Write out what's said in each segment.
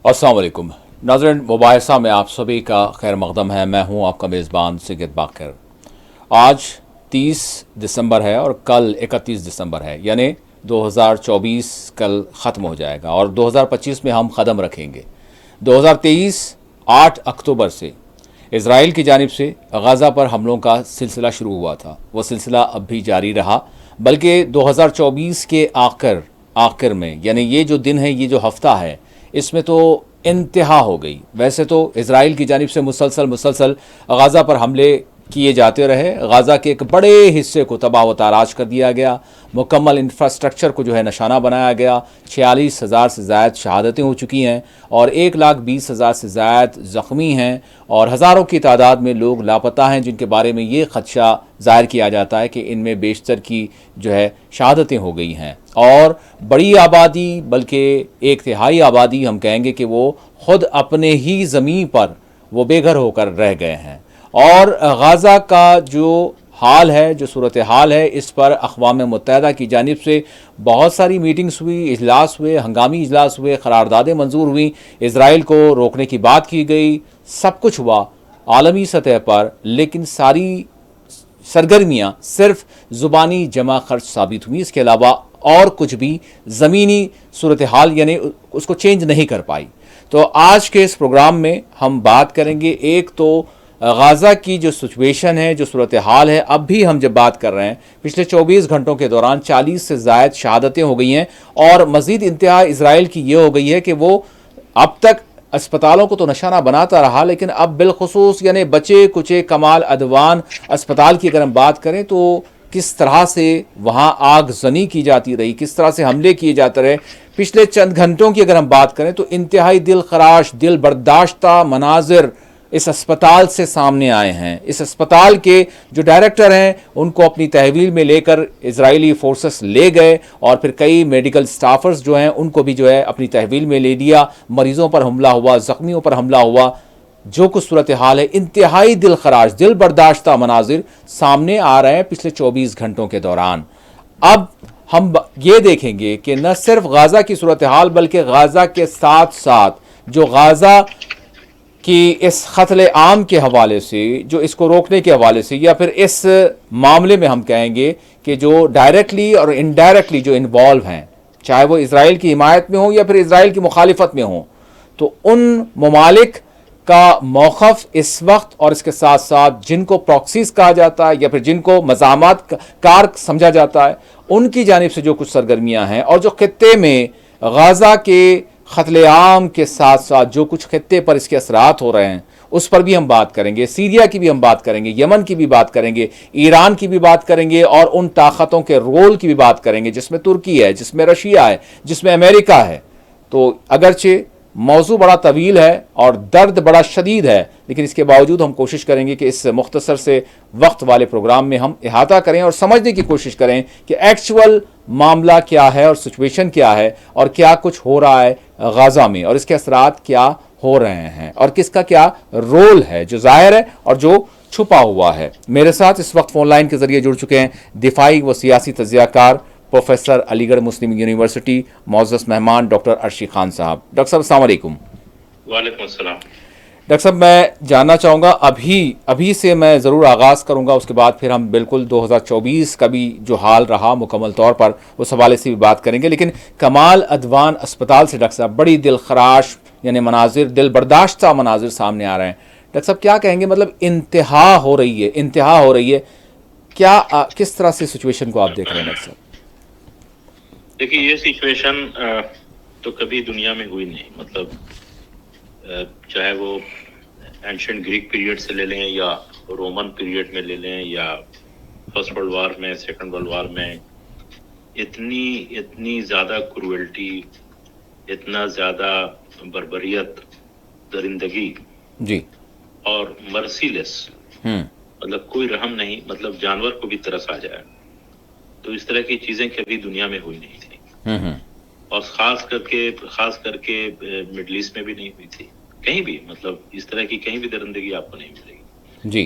अस्सलाम वालेकुम नाज़रीन, मुबाहिसा में आप सभी का खैर मक़दम है। मैं हूं आपका मेज़बान सिगत बाकर। आज 30 दिसंबर है और कल 31 दिसंबर है, यानी 2024 कल ख़त्म हो जाएगा और 2025 में हम कदम रखेंगे। 2023 8 अक्टूबर से इसराइल की जानिब से गज़ा पर हमलों का सिलसिला शुरू हुआ था। वो सिलसिला अब भी जारी रहा, बल्कि 2024 के आखिर में, यानी ये जो दिन है, ये जो हफ्ता है, इसमें तो इंतहा हो गई। वैसे तो इसराइल की जानिब से मुसलसल गज़ा पर हमले किए जाते रहे। गज़ा के एक बड़े हिस्से को तबाह व ताराज कर दिया गया, मुकम्मल इंफ्रास्ट्रक्चर को जो है निशाना बनाया गया। 46,000 से ज़ायद शहादतें हो चुकी हैं और 1,20,000 से ज़ायद ज़ख्मी हैं और हज़ारों की तादाद में लोग लापता हैं, जिनके बारे में ये ख़दशा ज़ाहिर किया जाता है कि इनमें बेशतर की जो है शहादतें हो गई हैं। और बड़ी आबादी, बल्कि 1/3 आबादी हम कहेंगे कि वो ख़ुद अपने ही ज़मीन पर वो बेघर होकर रह गए हैं। और गज़ा का जो हाल है, जो सूरत हाल है, इस पर अक़वाम मुत्तहिदा की जानिब से बहुत सारी मीटिंग्स हुई, इजलास हुए, हंगामी इजलास हुए, क़रारदादें मंजूर हुई, इसराइल को रोकने की बात की गई, सब कुछ हुआ आलमी सतह पर। लेकिन सारी सरगर्मियाँ सिर्फ ज़ुबानी जमा खर्च साबित हुई, इसके अलावा और कुछ भी ज़मीनी सूरत हाल यानी उसको चेंज नहीं कर पाई। तो आज के इस प्रोग्राम में हम बात करेंगे, एक तो गज़ा की जो सिचुएशन है, जो सूरत हाल है। अब भी हम जब बात कर रहे हैं, पिछले 24 घंटों के दौरान 40 से ज़ायद शहादतें हो गई हैं और मज़ीद इंतहा इसराइल की ये हो गई है कि वो अब तक अस्पतालों को तो निशाना बनाता रहा, लेकिन अब बिलखुसूस यानी बचे कुचे कमाल अदवान अस्पताल की अगर हम बात करें तो किस तरह से वहाँ आगजनी की जाती रही, किस तरह से हमले किए जाते रहे। पिछले चंद घंटों की अगर हम बात करें तो इंतहाई दिल खराश, दिल बर्दाश्ता मनाजिर इस अस्पताल से सामने आए हैं। इस अस्पताल के जो डायरेक्टर हैं, उनको अपनी तहवील में लेकर इजरायली फोर्सेस ले गए और फिर कई मेडिकल स्टाफर्स जो हैं उनको भी जो है अपनी तहवील में ले लिया। मरीजों पर हमला हुआ, ज़ख्मियों पर हमला हुआ। जो कुछ सूरत हाल है, इंतहाई दिल खराश, दिल बर्दाश्ता मनाजिर सामने आ रहे हैं पिछले 24 घंटों के दौरान। अब हम ये देखेंगे कि न सिर्फ गज़ा की सूरत हाल, बल्कि गज़ा के साथ साथ जो गज़ा कि इस क़त्ल आम के हवाले से, जो इसको रोकने के हवाले से, या फिर इस मामले में हम कहेंगे कि जो डायरेक्टली और इनडायरेक्टली जो इन्वॉल्व हैं, चाहे वो इसराइल की हिमायत में हो या फिर इसराइल की मुखालिफत में हो, तो उन ममालिक का मौक़िफ़ इस वक्त और इसके साथ साथ जिनको प्रॉक्सीज कहा जाता है या फिर जिनको मज़ामत कार समझा जाता है, उनकी जानिब से जो कुछ सरगर्मियाँ हैं और जो खित्ते में गज़ा के क़त्ल-ए-आम के साथ साथ जो कुछ खित्ते पर इसके असरात हो रहे हैं, उस पर भी हम बात करेंगे। सीरिया की भी हम बात करेंगे, यमन की भी बात करेंगे, ईरान की भी बात करेंगे और उन ताकतों के रोल की भी बात करेंगे, जिसमें तुर्की है, जिसमें रशिया है, जिसमें अमेरिका है। तो अगरचे मौजू बड़ा तवील है और दर्द बड़ा शदीद है, लेकिन इसके बावजूद हम कोशिश करेंगे कि इस मुख्तसर से वक्त वाले प्रोग्राम में हम इहाता करें और समझने की कोशिश करें कि एक्चुअल मामला क्या है और सिचुएशन क्या है और क्या कुछ हो रहा है गज़ा में और इसके असरात क्या हो रहे हैं और किसका क्या रोल है, जो जाहिर है और जो छुपा हुआ है। मेरे साथ इस वक्त फ़ोन लाइन के ज़रिए जुड़ चुके हैं दिफाई व सियासी तज्ज़ियाकार प्रोफेसर, अलीगढ़ मुस्लिम यूनिवर्सिटी, मोअज़्ज़ज़ मेहमान डॉक्टर अर्शी खान साहब। डॉक्टर साहब अस्सलाम वालेकुम। वालेकुम अस्सलाम। डॉक्टर साहब, मैं जानना चाहूँगा, अभी से मैं ज़रूर आगाज़ करूँगा, उसके बाद फिर हम बिल्कुल 2024 का भी जो हाल रहा मुकम्मल तौर पर उस हवाले से भी बात करेंगे। लेकिन कमाल अदवान अस्पताल से डॉक्टर साहब बड़ी दिल खराश यानी मनाजिर, दिल बर्दाश्ता मनाजिर सामने आ रहे हैं। डॉक्टर साहब क्या कहेंगे, मतलब इंतहा हो रही है क्या, किस तरह से सिचुएशन को आप देख रहे हैं डॉक्टर साहब? देखिए, ये सिचुएशन तो कभी दुनिया में हुई नहीं। मतलब चाहे वो एंशिएंट ग्रीक पीरियड से ले लें या रोमन पीरियड में ले लें या फर्स्ट वर्ल्ड वार में, सेकंड वर्ल्ड वार में, इतनी ज़्यादा क्रूएल्टी, इतना ज़्यादा बर्बरियत, दरिंदगी जी और मर्सीलेस, मतलब कोई रहम नहीं, मतलब जानवर को भी तरस आ जाए, तो इस तरह की चीज़ें कभी दुनिया में हुई नहीं थी। और ख़ास करके मिडल ईस्ट में भी नहीं हुई थी कहीं भी। मतलब इस तरह की कहीं भी दरिंदगी आपको नहीं मिलेगी जी।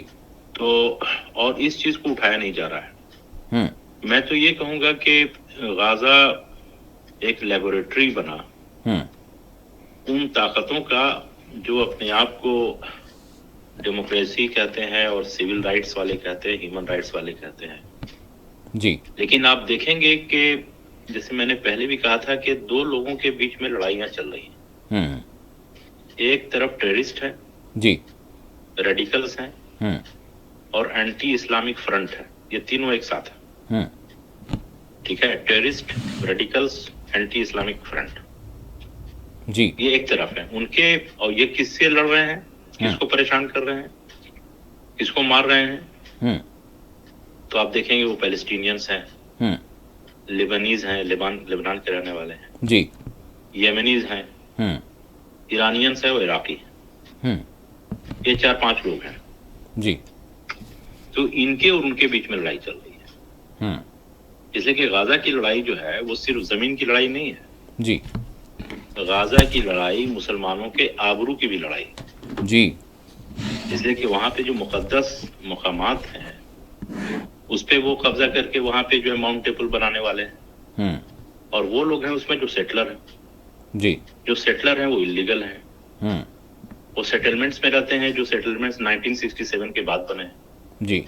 तो और इस चीज़ को उठाया नहीं जा रहा है। मैं तो ये कहूँगा कि गाज़ा एक लेबोरेटरी बना उन ताकतों का जो अपने आप को डेमोक्रेसी कहते हैं और सिविल राइट्स वाले कहते हैं, ह्यूमन राइट्स वाले कहते हैं। जी। लेकिन आप देखेंगे कि जैसे मैंने पहले भी कहा था कि दो लोगों के बीच में लड़ाइयां चल रही हैं। एक तरफ टेररिस्ट है जी, रेडिकल्स हैं और एंटी इस्लामिक फ्रंट है। ये तीनों एक साथ है। ठीक है, terrorist, radicals, anti Islamic front, जी, ये एक तरफ है उनके। और ये किससे लड़ रहे हैं, किसको परेशान कर रहे हैं, किसको मार रहे हैं? तो आप देखेंगे वो पैलेस्टीनियंस हैं, लिबनीज हैं, लेबनान के रहने वाले हैं जी, येमेनीज हैं, ईरानियंस है, वो इराकी हैं। ये 4-5 लोग हैं जी। तो इनके और उनके बीच में लड़ाई चल रही है। इसलिए कि गाजा की लड़ाई जो है वो सिर्फ जमीन की लड़ाई नहीं है जी, गाजा की लड़ाई मुसलमानों के आबरू की भी लड़ाई जी। इसलिए कि वहां पे जो मुकद्दस मकामात हैं उस पे वो कब्जा करके वहां पे जो है माउंट टेबल बनाने वाले हैं। और वो लोग हैं उसमें जो सेटलर हैं जी, जो सेटलर हैं वो इलीगल हैं। वो सेटलमेंट्स में रहते हैं, जो सेटलमेंट्स 1967 के बाद बने हैं जी।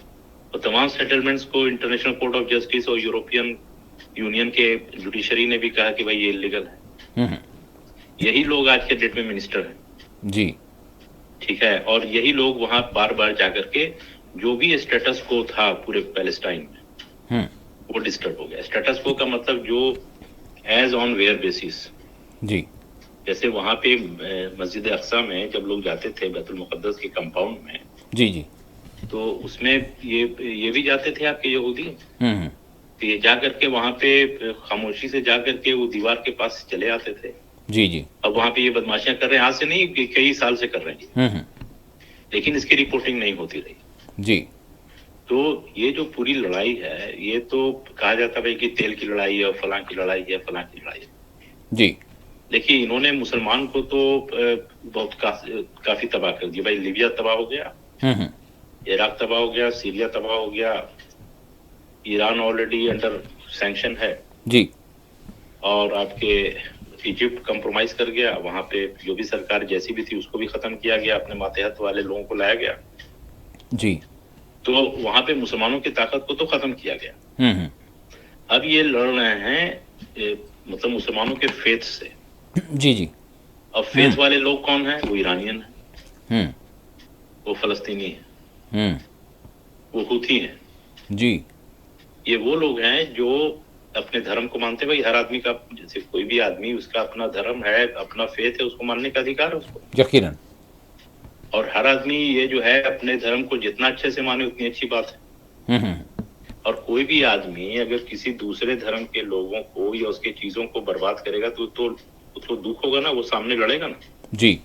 तो तमाम सेटलमेंट्स को इंटरनेशनल कोर्ट ऑफ जस्टिस और यूरोपियन यूनियन के जुडिशरी ने भी कहा कि भाई ये इलीगल है। यही लोग आज के डेट में मिनिस्टर हैं जी। ठीक है, और यही लोग वहां बार बार जाकर के जो भी स्टेटस को था पूरे पैलेस्टाइन में वो डिस्टर्ब हो गया। स्टेटस को का मतलब जो एज ऑन वेयर बेसिस, जी, जैसे वहां पे मस्जिद अक्सा में जब लोग जाते थे बैतुल मुकद्दस के कंपाउंड में, जी, जी। तो उसमें ये भी जाते थे आपके यहूदी, तो ये जा करके वहां पे खामोशी से जा करके वो दीवार के पास चले आते थे। जी, जी। अब वहां पे ये बदमाशियां कर रहे हैं, आज से नहीं कई साल से कर रहे हैं, लेकिन इसकी रिपोर्टिंग नहीं होती रही। जी। तो ये जो पूरी लड़ाई है ये तो कहा जाता है कि तेल की लड़ाई है, फलां की लड़ाई है, फलां की लड़ाई है। जी। देखिए इन्होंने मुसलमान को तो बहुत काफी तबाह कर दिया। भाई लीबिया तबाह हो गया, इराक तबाह हो गया, सीरिया तबाह हो गया, ईरान ऑलरेडी अंडर सैंक्शन है जी। और आपके इजिप्ट कंप्रोमाइज कर गया। वहां पे जो भी सरकार जैसी भी थी उसको भी खत्म किया गया, अपने मातहत वाले लोगों को लाया गया। जी। तो वहां पे मुसलमानों की ताकत को तो खत्म किया गया। अब ये लड़ रहे हैं मतलब मुसलमानों के फेथ से। जी, जी। अब फेथ वाले लोग कौन हैं? वो ईरानियन हैं, वो फलस्तीनी हैं, वो हुथी हैं। जी। ये वो लोग हैं जो अपने धर्म को मानते हैं। भाई हर आदमी का, जैसे कोई भी आदमी उसका अपना धर्म है, अपना फेथ है, उसको मानने का अधिकार है उसको, यकीनन। और हर आदमी ये जो है अपने धर्म को जितना अच्छे से माने उतनी अच्छी बात है। और कोई भी आदमी अगर किसी दूसरे धर्म के लोगों को या उसके चीजों को बर्बाद करेगा तो उसको दुख होगा ना, वो सामने लड़ेगा ना। जी।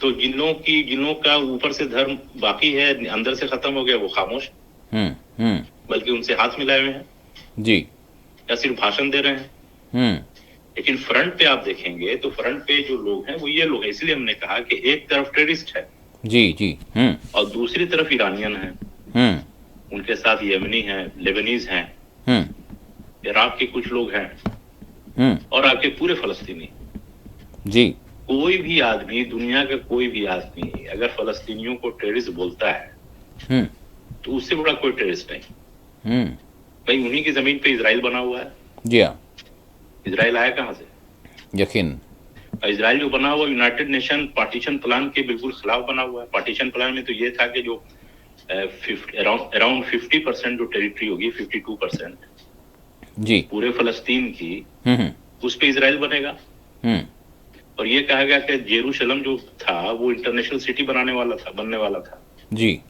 तो जिन लोगों का ऊपर से धर्म बाकी है, अंदर से खत्म हो गया, वो खामोश, बल्कि उनसे हाथ मिलाए हुए हैं जी, या सिर्फ भाषण दे रहे हैं। लेकिन फ्रंट पे आप देखेंगे तो फ्रंट पे जो लोग हैं वो ये लोग हैं। इसलिए हमने कहा कि एक तरफ टेररिस्ट है जी, जी। और दूसरी तरफ ईरानियन है, उनके साथ येमनी हैं, लेबनीज हैं, इराक के कुछ लोग हैं और आपके पूरे फलस्तीनी। जी। कोई भी आदमी, दुनिया का कोई भी आदमी अगर फलस्तीनियों को टेररिस्ट बोलता है तो उससे बड़ा कोई टेररिस्ट नहीं। भाई उन्हीं की जमीन पे इजराइल बना हुआ है। जी हाँ। इजराइल आया कहां से? यकीन। इजराइल जो बना हुआ यूनाइटेड नेशन पार्टीशन प्लान के बिल्कुल खिलाफ बना हुआ है। पार्टीशन प्लान में तो ये था कि जो अराउंड 50% जो टेरिटरी होगी, 52% जी, पूरे फलस्तीन की, उस पे इजराइल बनेगा। और ये कहा गया कि जेरूशलम जो था वो इंटरनेशनल सिटी बनने वाला था जी,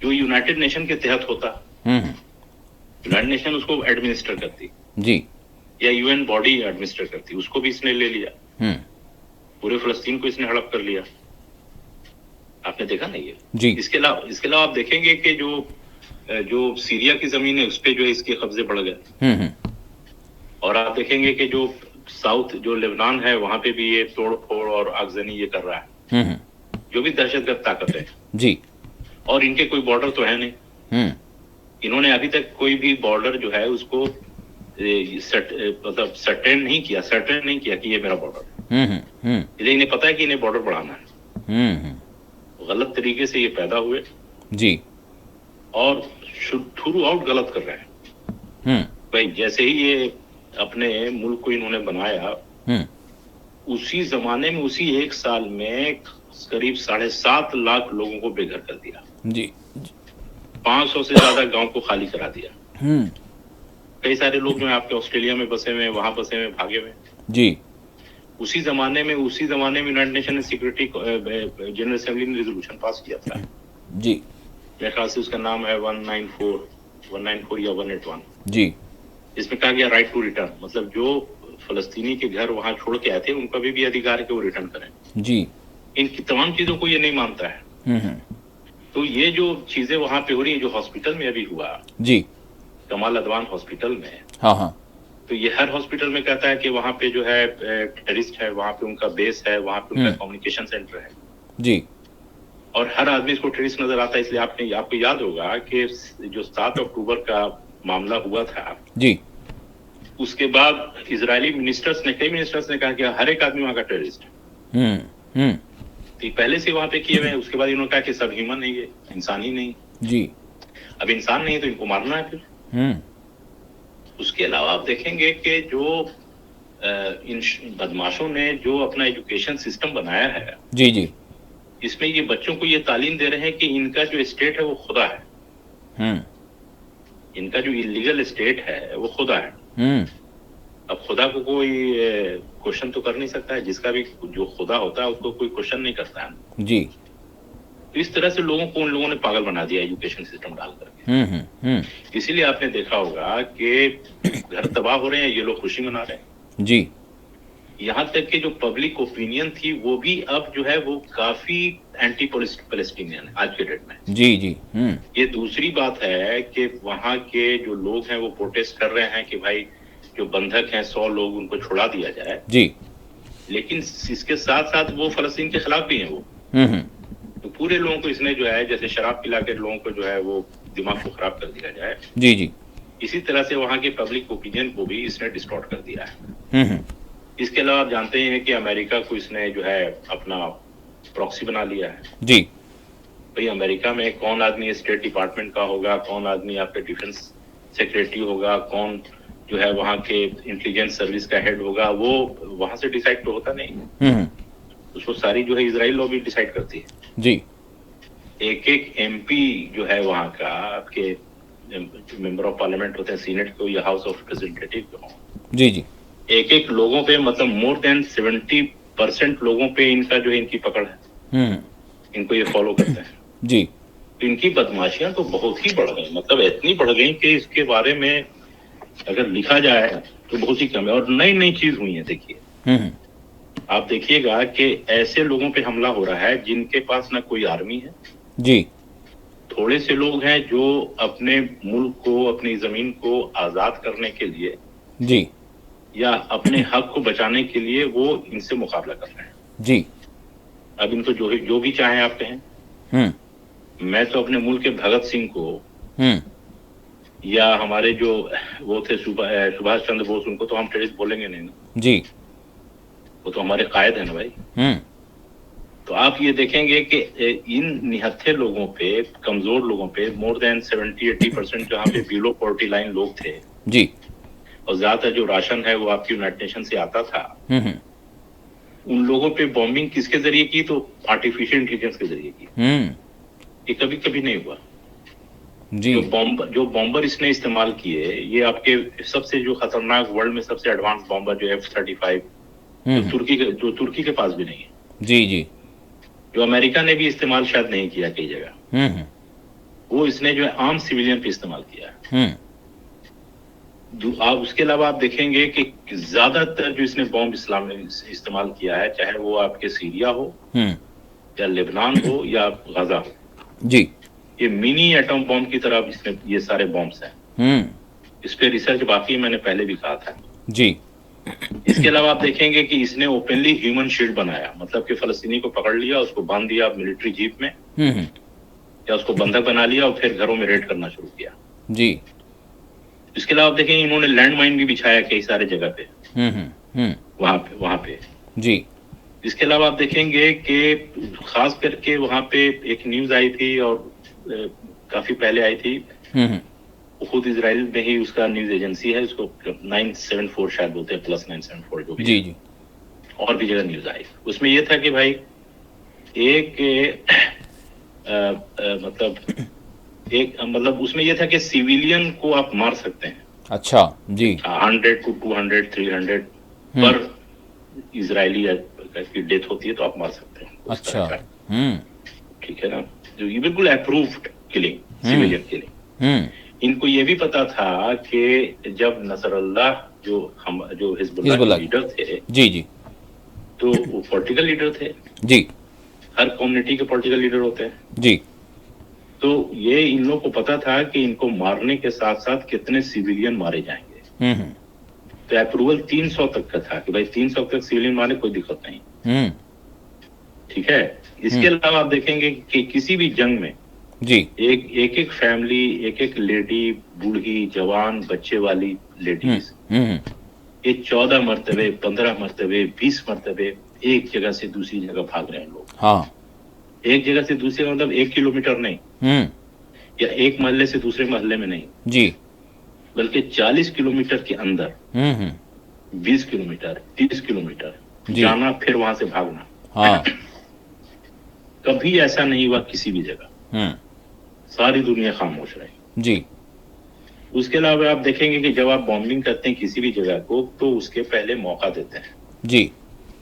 जो यूनाइटेड नेशन के तहत होता। यूनाइटेड नेशन उसको एडमिनिस्टर करती जी, या यूएन बॉडी एडमिनिस्टर करती, उसको भी इसने ले लिया। पूरे फलस्तीन को इसने हड़प कर लिया। आपने देखा ना ये जी। इसके अलावा आप देखेंगे कि जो सीरिया की जमीन है उस पे जो है इसके कब्जे बढ़ गए। और आप देखेंगे कि जो साउथ जो लेबनान है वहां पे भी ये तोड़ फोड़ और आगजनी ये कर रहा है, जो भी दहशतगर्द ताकत है जी। और इनके कोई बॉर्डर तो है नहीं। इन्होंने अभी तक कोई भी बॉर्डर जो है उसको मतलब सर्टेन नहीं किया कि ये मेरा बॉर्डर है। इसलिए इन्हें पता है कि इन्हें बॉर्डर बढ़ाना है। गलत तरीके से ये पैदा हुए जी और थ्रू आउट गलत कर रहे हैं। भाई जैसे ही ये अपने मुल्क को इन्होंने बनाया, उसी जमाने में, उसी एक साल में करीब 7.5 लाख लोगों को बेघर कर दिया जी। 500 से ज्यादा गांव को खाली करा दिया। कई सारे लोग जो है आपके ऑस्ट्रेलिया में बसे हुए, वहां बसे हुए, भागे हुए जी। उसी जमाने में यूनाइटेड नेशन ने सिक्योरिटी जनरल असेंबली ने रेजोल्यूशन पास किया था जी। मेरे ख्याल से उसका नाम है 194 या 181 जी। इसमें कहा गया राइट टू रिटर्न, मतलब जो फलस्तीनी के घर वहां छोड़ के आए थे उनका भी अधिकार है कि वो रिटर्न करें जी। इनकी तमाम चीजों को ये नहीं मानता है। तो ये जो चीजें वहां पे हो रही है, जो हॉस्पिटल में अभी हुआ जी, कमाल अदवान हॉस्पिटल में, हाँ, तो ये हर हॉस्पिटल में कहता है कि वहां पे जो है टेररिस्ट है, वहां पे उनका बेस है, वहां पे उनका कम्युनिकेशन सेंटर है जी, और हर आदमी इसको टेररिस्ट नजर आता है। इसलिए आपको याद होगा कि जो 7 अक्टूबर का मामला हुआ था जी, उसके बाद इजरायली कई मिनिस्टर्स ने कहा कि हर एक आदमी वहां का टेररिस्ट है। तो पहले से वहां पे किए हुए हैं। उसके बाद इन्होंने कहा कि सब ह्यूमन नहीं है, इंसान ही नहीं जी। अब इंसान नहीं है तो इनको मारना है फिर। उसके अलावा आप देखेंगे कि जो इन बदमाशों ने जो अपना एजुकेशन सिस्टम बनाया है जी जी, इसमें ये बच्चों को ये तालीम दे रहे हैं कि इनका जो स्टेट है वो खुदा है। इनका जो इलीगल स्टेट है वो खुदा है। अब खुदा को कोई क्वेश्चन तो कर नहीं सकता है, जिसका भी जो खुदा होता है उसको कोई क्वेश्चन नहीं करता है जी। तो इस तरह से उन लोगों ने पागल बना दिया एजुकेशन सिस्टम डाल करके। इसीलिए आपने देखा होगा कि घर तबाह हो रहे हैं, ये लोग खुशी मना रहे हैं जी। यहाँ तक कि जो पब्लिक ओपिनियन थी वो भी अब जो है वो काफी एंटी पैलेस्टीनियन है आज के डेट में जी जी। ये दूसरी बात है कि वहाँ के जो लोग हैं वो प्रोटेस्ट कर रहे हैं कि भाई जो बंधक हैं 100 लोग, उनको छुड़ा दिया जाए जी। लेकिन इसके साथ साथ वो फलस्तीन के खिलाफ भी हैं वो। तो पूरे लोगों को इसने जो है जैसे शराब पिला के लोगों को जो है वो दिमाग को खराब कर दिया जाए जी जी, इसी तरह से वहाँ के पब्लिक ओपिनियन को भी इसने डिस्टॉर्ट कर दिया है। इसके अलावा आप जानते हैं कि अमेरिका को इसने जो है अपना प्रॉक्सी बना लिया है जी। भाई अमेरिका में कौन आदमी स्टेट डिपार्टमेंट का होगा, कौन आदमी आपके डिफेंस सेक्रेटरी होगा, कौन जो है वहाँ के इंटेलिजेंस सर्विस का हेड होगा, वो वहां से डिसाइड तो होता नहीं। उसको सारी जो है इजराइल लॉबी डिसाइड करती है जी। एक एक एमपी जो है वहाँ का, आपके मेंबर ऑफ पार्लियामेंट होते हैं, सीनेट को या हाउस ऑफ रिप्रेजेंटेटिव को जी जी, एक एक लोगों पे मतलब मोर देन 70% लोगों पे इनका जो है इनकी पकड़ है। इनको ये फॉलो करते हैं जी। तो इनकी बदमाशियां तो बहुत ही बढ़ गई, मतलब इतनी बढ़ गई कि इसके बारे में अगर लिखा जाए तो बहुत ही कम है। और नई नई चीज हुई है। देखिए आप देखिएगा कि ऐसे लोगों पे हमला हो रहा है जिनके पास ना कोई आर्मी है जी, थोड़े से लोग हैं जो अपने मुल्क को, अपनी जमीन को आजाद करने के लिए जी या अपने हक को बचाने के लिए वो इनसे मुकाबला कर रहे हैं जी। अब इनको जो भी चाहे आप कहें। मैं तो अपने मुल्क के भगत सिंह को या हमारे जो वो थे सुभाष चंद्र बोस, उनको तो हम टेररिस्ट बोलेंगे नहीं ना जी, वो तो हमारे कायद है ना भाई। तो आप ये देखेंगे कि इन निहत्थे लोगों पे, कमजोर लोगों पे, मोर देन 70-80% जहाँ पे बिलो पॉवर्टी लाइन लोग थे जी, और ज्यादातर जो राशन है वो आपकी यूनाइटेड नेशन से आता था, उन लोगों पे बॉम्बिंग किसके जरिए की? तो आर्टिफिशियल इंटेलिजेंस के जरिए की। ये कभी कभी नहीं हुआ जी। जो बॉम्बर इसने इस्तेमाल किए, ये आपके सबसे जो खतरनाक, वर्ल्ड में सबसे एडवांस बॉम्बर जो F-35 जो तुर्की के पास भी नहीं है जी जी, जो अमेरिका ने भी इस्तेमाल शायद नहीं किया कई जगह, वो इसने जो है आम सिविलियन पे इस्तेमाल किया है। आप उसके अलावा आप देखेंगे कि ज्यादातर जो इसने बॉम्ब इस्लाम में इस्तेमाल किया है, चाहे वो आपके सीरिया हो या लेबनान हो या गाजा हो जी, ये मिनी एटम बॉम्ब की तरह इसमें ये सारे बॉम्ब्स हैं। इस पे रिसर्च बाकी मैंने पहले भी कहा था जी। इसके अलावा आप देखेंगे कि इसने ओपनली ह्यूमन शील्ड बनाया, मतलब कि फलस्तीनी को पकड़ लिया, उसको बांध दिया मिलिट्री जीप में या उसको बंधक बना लिया और फिर घरों में रेड करना शुरू किया जी। इसके अलावा आप देखेंगे इन्होंने लैंड माइन भी बिछाया कई सारे जगह पे वहां पे जी इसके अलावा आप देखेंगे कि खास करके वहां पे एक न्यूज आई थी और काफी पहले आई थी, हम्म खुद इजराइल में ही उसका न्यूज एजेंसी है, उसको 974 शायद बोलते हैं, प्लस 974 जो भी जी है। जी और भी जगह न्यूज आई, उसमें ये था कि भाई एक मतलब उसमें ये था कि सिविलियन को आप मार सकते हैं, अच्छा जी 100 to 200 300 पर इजरायली की डेथ होती है तो आप मार सकते हैं उस अच्छा तरह का, ठीक है ना, जो ये बिल्कुल अप्रूव्ड किलिंग, सिविलियन किलिंग। इनको ये भी पता था कि जब नसरल्लाह जो हिजबुल्लाह के लीडर थे, जी जी तो वो पॉलिटिकल लीडर थे, जी हर कम्युनिटी के पॉलिटिकल लीडर होते हैं, जी तो ये इन लोगों को पता था कि इनको मारने के साथ साथ कितने सिविलियन मारे जाएंगे। तो अप्रूवल 300 तक का था कि भाई 300 तक सिविलियन मारे, कोई दिक्कत नहीं, ठीक है। इसके अलावा आप देखेंगे कि किसी भी जंग में जी एक फैमिली, एक लेडी, बूढ़ी, जवान, बच्चे वाली लेडीज, ये 14 मरतबे, 15 मरतबे, 20 मरतबे एक जगह से दूसरी जगह भाग रहे हैं लोग। हाँ एक जगह से दूसरी जगह मतलब 1 किलोमीटर नहीं, या एक मोहल्ले से दूसरे मोहल्ले में नहीं जी, बल्कि 40 किलोमीटर के अंदर, 20 किलोमीटर, 30 किलोमीटर जाना, फिर वहां से भागना। हाँ कभी ऐसा नहीं हुआ किसी भी जगह, सारी दुनिया खामोश रही जी उसके अलावा आप देखेंगे कि जब आप बॉम्बिंग करते हैं किसी भी जगह को, तो उसके पहले मौका देते हैं जी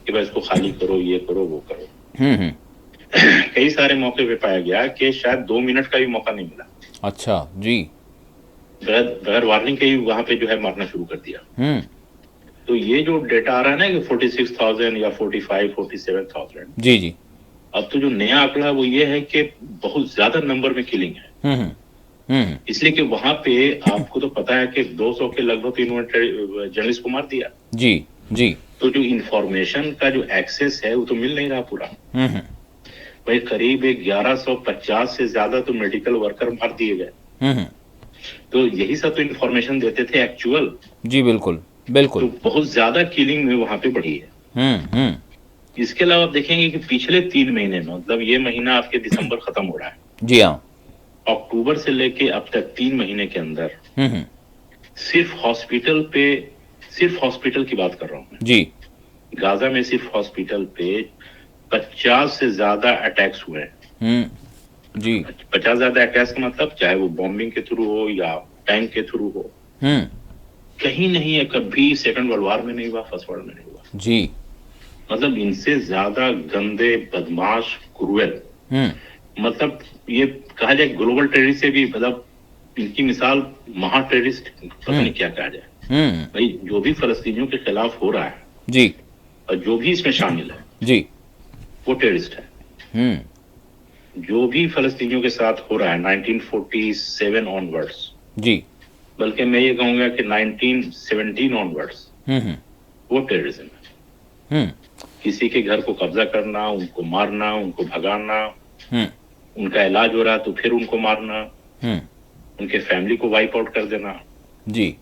कि भाई इसको खाली करो, ये करो, वो करो। कई सारे मौके पे पाया गया कि शायद 2 मिनट का भी मौका नहीं मिला। अच्छा जी, बगैर वार्निंग के ही वहां पे जो है मारना शुरू कर दिया। तो ये जो डेटा आ रहा है ना कि 46,000 या 45, 47,000, जी जी, अब तो जो नया आंकड़ा वो ये है कि बहुत ज्यादा नंबर में किलिंग है। इसलिए कि वहां पे आपको तो पता है कि 200 के लगभग तो इन्होंने जर्नलिस्ट को मार दिया। जी जी, तो जो इंफॉर्मेशन का जो एक्सेस है वो तो मिल नहीं रहा पूरा। भाई करीब 1150 से ज्यादा तो मेडिकल वर्कर मार दिए गए। तो यही सब तो इंफॉर्मेशन देते थे एक्चुअल। जी बिल्कुल बिल्कुल। तो बहुत ज्यादा किलिंग में वहां पे बढ़ी है। इसके अलावा आप देखेंगे कि पिछले 3 महीने में, मतलब ये महीना आपके दिसंबर खत्म हो रहा है, जी हाँ, अक्टूबर से लेके अब तक 3 महीने के अंदर सिर्फ हॉस्पिटल की बात कर रहा हूँ जी, गाजा में सिर्फ हॉस्पिटल पे 50 से ज्यादा अटैक्स हुए हैं। जी, 50 ज्यादा अटैक्स का मतलब चाहे वो बॉम्बिंग के थ्रू हो या टैंक के थ्रू हो, कहीं नहीं है, कभी सेकंड वर्ल्ड वॉर में नहीं हुआ, फर्स्ट वर्ल्ड में नहीं हुआ जी, मतलब इनसे ज्यादा गंदे, बदमाश, क्रूएल, मतलब ये कहा जाए ग्लोबल टेररिस्ट से भी, मतलब इनकी मिसाल महा टेररिस्ट, पता नहीं क्या कहा जाए। भाई जो भी फलस्तीनियों के खिलाफ हो रहा है जी, और जो भी इसमें शामिल है जी, वो टेररिस्ट है। जो भी फलस्तीनियों के साथ हो रहा है 1947 ऑनवर्ड्स, जी, बल्कि मैं ये कहूंगा कि 1917 ऑनवर्ड्स, वो टेररिज्म है। किसी के घर को कब्जा करना, उनको मारना, उनको भगाना, उनका इलाज हो रहा तो फिर उनको मारना, उनके फैमिली को वाइप आउट कर देना, जी,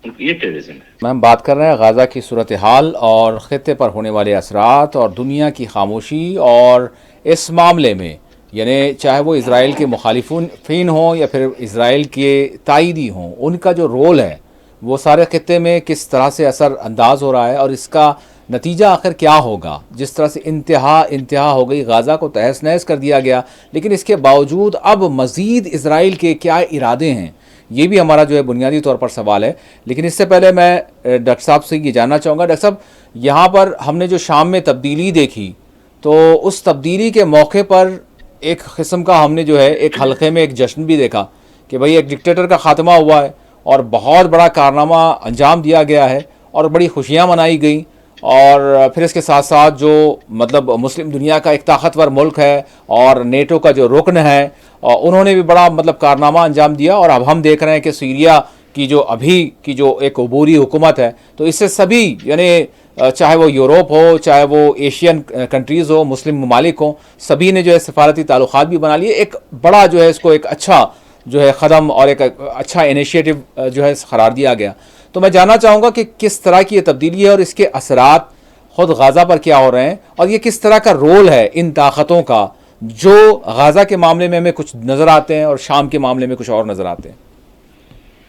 ये टेररिज्म है। हम बात कर रहे हैं गाज़ा की सूरत हाल और ख़ित्ते पर होने वाले असरात और दुनिया की खामोशी, और इस मामले में यानी चाहे वो इसराइल के मुखालिफिन हों या फिर इसराइल के ताईदी हों, उनका जो रोल है वो सारे ख़ित्ते में किस तरह से असर अंदाज हो रहा है और इसका नतीजा आखिर क्या होगा। जिस तरह से इंतहा हो गई, गाज़ा को तहस नहस कर दिया गया, लेकिन इसके बावजूद अब मज़ीद इसराइल के क्या इरादे हैं, ये भी हमारा जो है बुनियादी तौर पर सवाल है। लेकिन इससे पहले मैं डॉक्टर साहब से ये जानना चाहूँगा, डॉक्टर साहब यहाँ पर हमने जो शाम में तब्दीली देखी, तो उस तब्दीली के मौके पर एक किस्म का हमने जो है एक हल्के में एक जश्न भी देखा कि भाई एक डिक्टेटर का ख़ात्मा हुआ है और बहुत बड़ा कारनामा अंजाम दिया गया है और बड़ी खुशियाँ मनाई गई। और फिर इसके साथ साथ जो मतलब मुस्लिम दुनिया का एक ताकतवर मुल्क है और नेटो का जो रुकन है, उन्होंने भी बड़ा मतलब कारनामा अंजाम दिया। और अब हम देख रहे हैं कि सीरिया की जो अभी की जो एक अबूरी हुकूमत है, तो इससे सभी यानी चाहे वो यूरोप हो, चाहे वो एशियन कंट्रीज़ हो, मुस्लिम ममालिक हो, सभी ने जो है सफारती ताल्लुकात भी बना लिए। एक बड़ा जो है इसको एक अच्छा जो है क़दम और एक अच्छा इनिशिएटिव जो है करार दिया गया। तो मैं जानना चाहूँगा कि किस तरह की ये तब्दीली है और इसके असरात खुद गाजा पर क्या हो रहे हैं, और ये किस तरह का रोल है इन ताकतों का जो गाजा के मामले में हमें कुछ नजर आते हैं और शाम के मामले में कुछ और नजर आते हैं।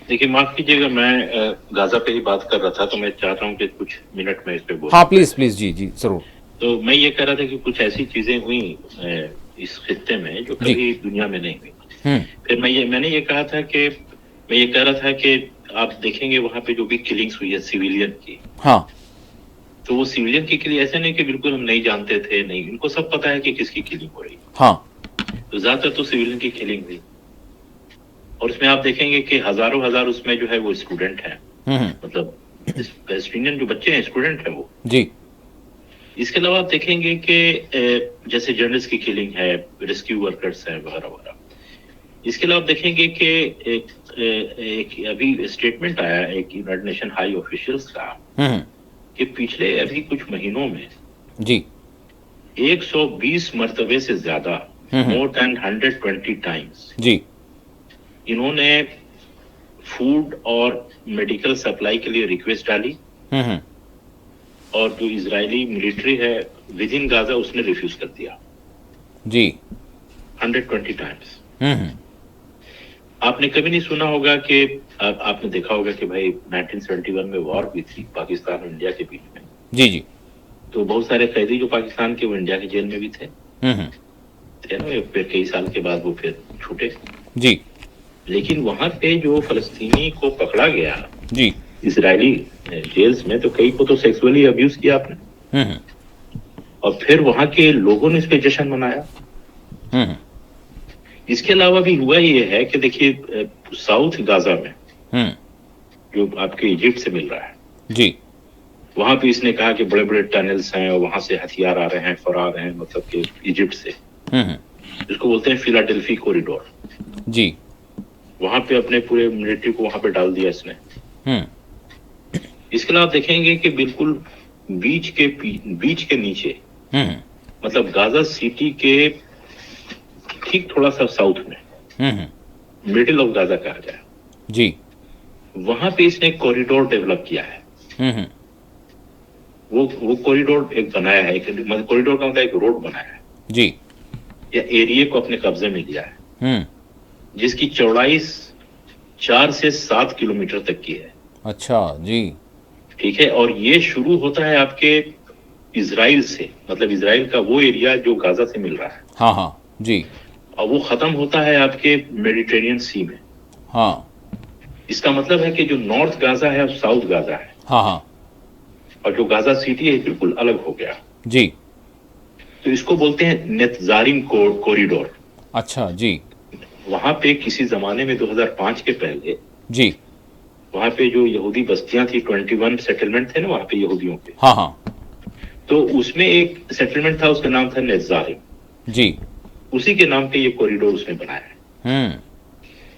देखिए, माफ कीजिएगा, मैं गाजा पे ही बात कर रहा था, तो मैं चाहता हूँ कि कुछ मिनट में इस पे बोलूं। हाँ प्लीज प्लीज, जी जी जरूर। तो मैं ये कह रहा था कि कुछ ऐसी चीजें हुई इस खित्ते में जो कभी दुनिया में नहीं हुई। फिर मैंने ये कहा था कि मैं ये कह रहा था कि आप देखेंगे वहां पे जो भी किलिंग्स हुई है सिविलियन की, हाँ, तो वो सिविलियन की किलिंग ऐसे नहीं कि बिल्कुल हम नहीं जानते थे, नहीं, इनको सब पता है कि किसकी किलिंग हो रही है। हाँ, तो ज्यादातर तो सिविलियन की किलिंग हुई, और उसमें आप देखेंगे कि हजारों हजार उसमें जो है वो स्टूडेंट है, मतलब पैलेस्टीनियन जो बच्चे हैं स्टूडेंट है वो जी। इसके अलावा आप देखेंगे कि जैसे जर्नलिस्ट की किलिंग है, रेस्क्यू वर्कर्स है वगैरह वगैरह। इसके अलावा आप देखेंगे कि एक अभी स्टेटमेंट आया एक यूनाइटेड नेशन हाई ऑफिशियल्स का कि पिछले अभी कुछ महीनों में जी 120 मर्तबे से ज्यादा, मोर देन 120 टाइम्स, जी इन्होंने फूड और मेडिकल सप्लाई के लिए रिक्वेस्ट डाली, और जो इजरायली मिलिट्री है विद इन गाजा उसने रिफ्यूज कर दिया जी 120 टाइम्स। आपने कभी नहीं सुना होगा कि आपने देखा होगा कि भाई 1971 में वॉर हुई थी पाकिस्तान और इंडिया के बीच में। जी जी। तो बहुत सारे कैदी जो पाकिस्तान के वो इंडिया की जेल में भी थे, थे ना, फिर कई साल के बाद वो फिर छूटे जी। लेकिन वहां पे जो फलस्तीनी को पकड़ा गया जी इजरायली जेल्स में, तो कई को तो सेक्सुअली अब्यूज किया आपने, और फिर वहां के लोगों ने इस पे जश्न मनाया। इसके अलावा भी हुआ ये है कि देखिए साउथ गाजा में जो आपके इजिप्ट से मिल रहा है जी, वहां पे इसने कहा कि बड़े बड़े टनल्स हैं और वहां से हथियार आ रहे हैं, फरार हैं, मतलब कि इजिप्ट से, जिसको बोलते हैं फिलाडेल्फी कॉरिडोर जी। वहां पे अपने पूरे मिलिट्री को वहां पे डाल दिया इसने। इसके अलावा आप देखेंगे कि बिल्कुल बीच के नीचे, मतलब गाजा सिटी के ठीक थोड़ा सा साउथ में, मिडिल ऑफ गाजा कहा जाए जी, वहां पे इसने कॉरिडोर डेवलप किया है। वो कॉरिडोर एक बनाया है, मतलब कॉरिडोर का मतलब एक रोड बनाया है जी, या एरिया को अपने कब्जे में लिया है, जिसकी चौड़ाई 4 से 7 किलोमीटर तक की है। अच्छा जी। ठीक है, और ये शुरू होता है आपके इजराइल से, मतलब इजराइल का वो एरिया जो गाजा से मिल रहा है, हाँ हाँ जी, और वो खत्म होता है आपके मेडिटेरियन सी में। हाँ इसका मतलब है कि जो नॉर्थ गाजा है और साउथ गाजा है, हाँ हाँ और जो गाजा सिटी है बिल्कुल अलग हो गया जी। तो इसको बोलते हैं नेतजारिम कॉरिडोर। अच्छा जी वहां पे किसी जमाने में 2005 के पहले जी, वहां पे जो यहूदी बस्तियां थी, 21 सेटलमेंट थे ना वहां पे यहूदियों के, हाँ हाँ तो उसमें एक सेटलमेंट था, उसका नाम था नेतजारिम जी, उसी के नाम पे ये कॉरिडोर उसने बनाया है।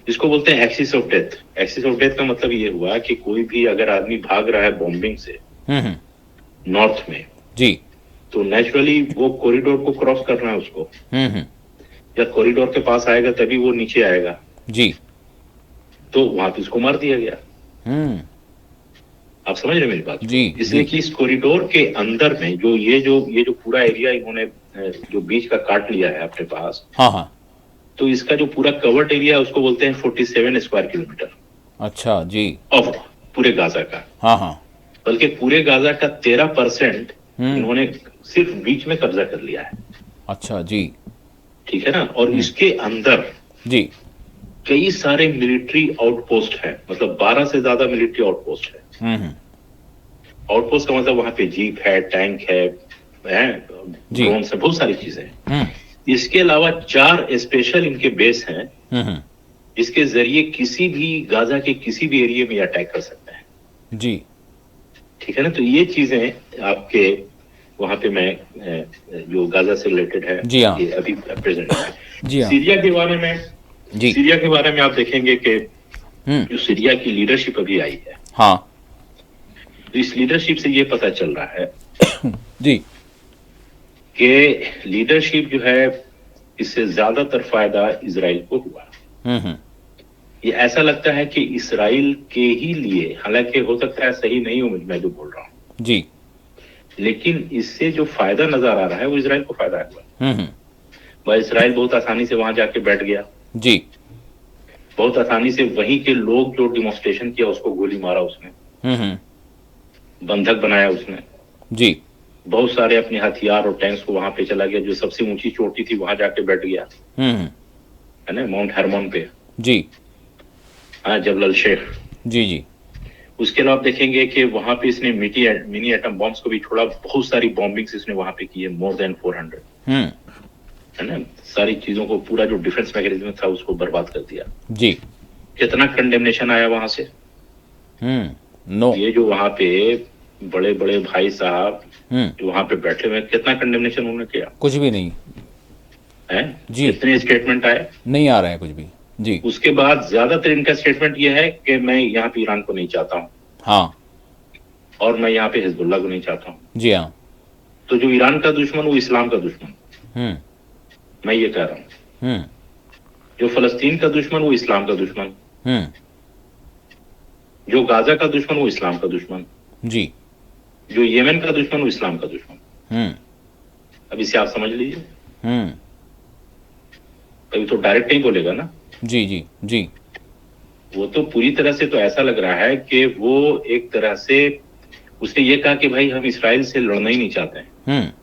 इसको बोलते हैं axis of death. Axis of death का मतलब ये हुआ कि कोई भी अगर आदमी भाग रहा है बॉम्बिंग से नॉर्थ में जी, तो नेचुरली वो कॉरिडोर को क्रॉस करना है उसको, या कॉरिडोर के पास आएगा तभी वो नीचे आएगा जी, तो वहां पे उसको मार दिया गया। आप समझ रहे हैं मेरी बात जी, इसलिए कि इस कॉरिडोर के अंदर में जो ये जो पूरा एरिया इन्होंने जो बीच का काट लिया है अपने पास, हाँ हाँ, तो इसका जो पूरा कवर्ड एरिया है उसको बोलते हैं 47 स्क्वायर किलोमीटर। अच्छा जी, ऑफ पूरे गाजा का, हाँ हाँ, बल्कि पूरे गाजा का 13% इन्होंने सिर्फ बीच में कब्जा कर लिया है। अच्छा जी, ठीक है ना, और इसके अंदर जी, कई सारे मिलिट्री आउटपोस्ट है, मतलब 12 से ज्यादा मिलिट्री आउटपोस्ट है। आउटपोस्ट का मतलब वहां पे जीप है, टैंक है, ड्रोन से, बहुत सारी चीजें हैं। इसके अलावा 4 स्पेशल इनके बेस हैं जिसके जरिए किसी भी गाजा के किसी भी एरिया में अटैक कर सकते हैं जी। ठीक है ना, तो ये चीजें आपके वहां पे मैं जो गाजा से रिलेटेड है जी हाँ, ये अभी प्रेजेंट है। जी हाँ, सीरिया के बारे में, जी, सीरिया के बारे में आप देखेंगे कि जो सीरिया की लीडरशिप अभी आई है, हाँ, तो इस लीडरशिप से ये पता चल रहा है जी, कि लीडरशिप जो है इससे ज्यादातर फायदा इजराइल को हुआ। ये ऐसा लगता है कि इसराइल के ही लिए, हालांकि हो सकता है सही नहीं हो मैं जो बोल रहा हूँ जी, लेकिन इससे जो फायदा नजर आ रहा है वो इसराइल को फायदा है। वह इसराइल बहुत आसानी से वहां जाके बैठ गया जी। बहुत आसानी से वहीं के लोग जो डिमॉन्स्ट्रेशन किया उसको गोली मारा उसने, बंधक बनाया उसने जी। बहुत सारे अपने हथियार और टैंक्स को वहां पे चला गया, जो सबसे ऊंची चोटी थी वहां जाके बैठ गया है ना, माउंट हरमोन पे जी। हाँ, जबल शेख। जी जी। उसके अलावा आप देखेंगे कि वहां पे इसने मिनी एटम बॉम्ब्स को भी छोड़ा, बहुत सारी बॉम्बिंग्स इसने वहां पे की है, मोर देन 400 है ना, सारी चीजों को, पूरा जो डिफेंस मैकेनिज्म था उसको बर्बाद कर दिया जी। कितना कंडेमनेशन आया वहां से। नो। ये जो वहां पे बड़े बड़े भाई साहब जो वहां पे बैठे हुए, कितना कंडेमनेशन उन्होंने किया, कुछ भी नहीं है जी। कितने स्टेटमेंट आए, नहीं आ रहे हैं कुछ भी जी। उसके बाद ज्यादातर इनका स्टेटमेंट ये है कि मैं यहाँ पे ईरान को नहीं चाहता हूँ, हाँ। और मैं यहाँ पे हिजबुल्लाह को नहीं चाहता हूँ। जी हाँ। तो जो ईरान का दुश्मन वो इस्लाम का दुश्मन, मैं ये कह रहा हूँ। जो फलस्तीन का दुश्मन वो इस्लाम का दुश्मन, जो गाजा का दुश्मन वो इस्लाम का दुश्मन जी। जो येमेन का दुश्मन वो इस्लाम का दुश्मन। अब इसे आप समझ लीजिए। कभी तो डायरेक्ट नहीं बोलेगा ना। जी जी जी। वो तो पूरी तरह से तो ऐसा लग रहा है कि वो एक तरह से उसने ये कहा कि भाई हम इसराइल से लड़ना ही नहीं चाहते हैं,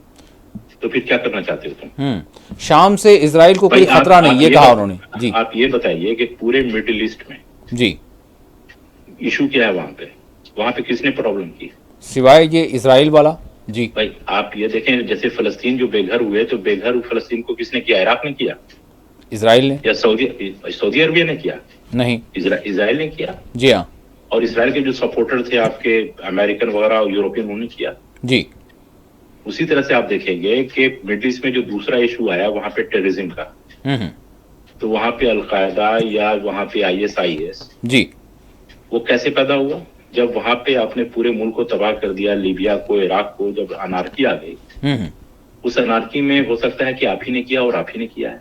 तो फिर क्या करना चाहते हो तुम? शाम से इसराइल को कोई खतरा नहीं, ये कहा उन्होंने जी। आप ये बताइए कि पूरे मिडिल ईस्ट में जी इशू क्या है वहां पे किसने प्रॉब्लम की सिवाय ये इसराइल वाला जी। भाई आप ये देखें, जैसे फलस्तीन जो बेघर हुए, तो बेघर फलस्तीन को किसने किया? इराक ने किया, इसराइल ने, या सऊदी अरबिया ने किया? नहीं, इसराइल ने किया। जी हाँ। और इसराइल के जो सपोर्टर थे आपके अमेरिकन वगैरह यूरोपियन, उन्होंने किया जी। उसी तरह से आप देखेंगे कि मिडिल ईस्ट में जो दूसरा इशू आया वहां पे टेररिज्म का, तो वहां पे अलकायदा या वहां पे ISIS जी, वो कैसे पैदा हुआ? जब वहां पे आपने पूरे मुल्क को तबाह कर दिया, लीबिया को, इराक को, जब अनार्की आ गई, उस अनार्की में हो सकता है कि आप ही ने किया और आप ही ने किया है।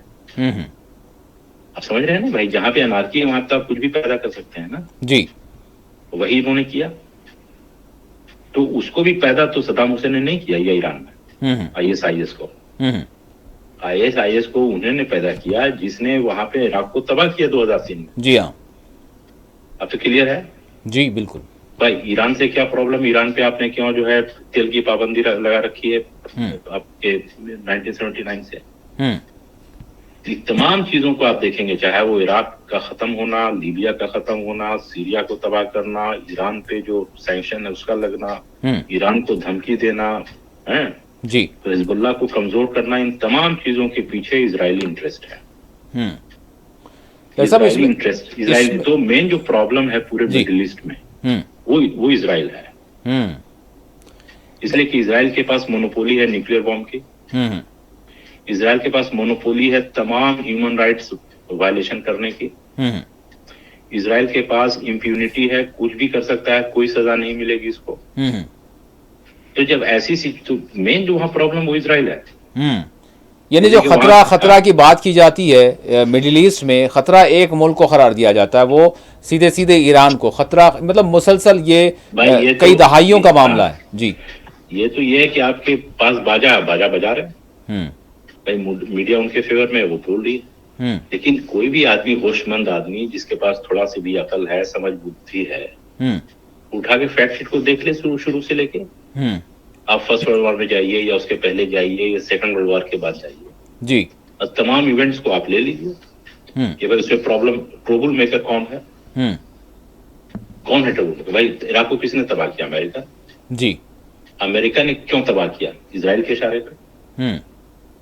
आप समझ रहे हैं ना भाई, जहां पे अनार्की है वहां पे आप कुछ भी पैदा कर सकते हैं ना जी। वही इन्होंने किया, तो उसको भी पैदा तो सद्दाम हुसैन ने नहीं किया, या ईरान में ISIS को, ISIS को उन्होंने पैदा किया जिसने वहां पे इराक को तबाह किया 2003 में। जी हाँ। अब तो क्लियर है जी, बिल्कुल। भाई ईरान से क्या प्रॉब्लम? ईरान पे आपने क्यों जो है तेल की पाबंदी लगा रखी है आपके 1979 से? ये तमाम चीजों को आप देखेंगे, चाहे वो इराक का खत्म होना, लीबिया का खत्म होना, सीरिया को तबाह करना, ईरान पे जो सैंक्शन है उसका लगना, ईरान को धमकी देना है जी, तो हिजबुल्लाह को कमजोर करना, इन तमाम चीजों के पीछे इजरायली इंटरेस्ट है। इजरायली इंटरेस्ट, इजराइल तो मेन जो प्रॉब्लम है पूरे मिडिल ईस्ट में वो इजराइल है। इसलिए कि इजराइल के पास मोनोपोली है न्यूक्लियर बॉम्ब की, इजराइल के पास मोनोपोली है तमाम ह्यूमन राइट्स वायलेशन करने की, इजराइल के पास इम्प्यूनिटी है, कुछ भी कर सकता है, कोई सजा नहीं मिलेगी इसको। तो जब ऐसी तो मेन जो वहां प्रॉब्लम वो इजराइल है। यानी जो खतरा की बात की जाती है मिडिल ईस्ट में, खतरा एक मुल्क को करार दिया जाता है, वो सीधे सीधे ईरान को खतरा, मतलब मुसलसल ये कई दहाइयों का मामला है जी। ये है कि आपके पास बाजा बजा रहे हैं भाई, मीडिया उनके फेवर में वो बोल रही है, लेकिन कोई भी आदमी, होशमंद आदमी जिसके पास थोड़ा सी भी अकल है, समझ बुद्धि है, उठा के फैक्ट शीट को देख ले शुरू से लेके। आप फर्स्ट वर्ल्ड वॉर में जाइए, या उसके पहले जाइए, या सेकंड वर्ल्ड वॉर के बाद जाइए जी, और तमाम इवेंट्स को आप ले लीजिए कि भाई उसमें ट्रबल मेकर कौन है, कौन है ट्रबल मेकर? भाई इराक को किसने तबाह किया? अमेरिका जी। अमेरिका ने क्यों तबाह किया? इजराइल के इशारे पर।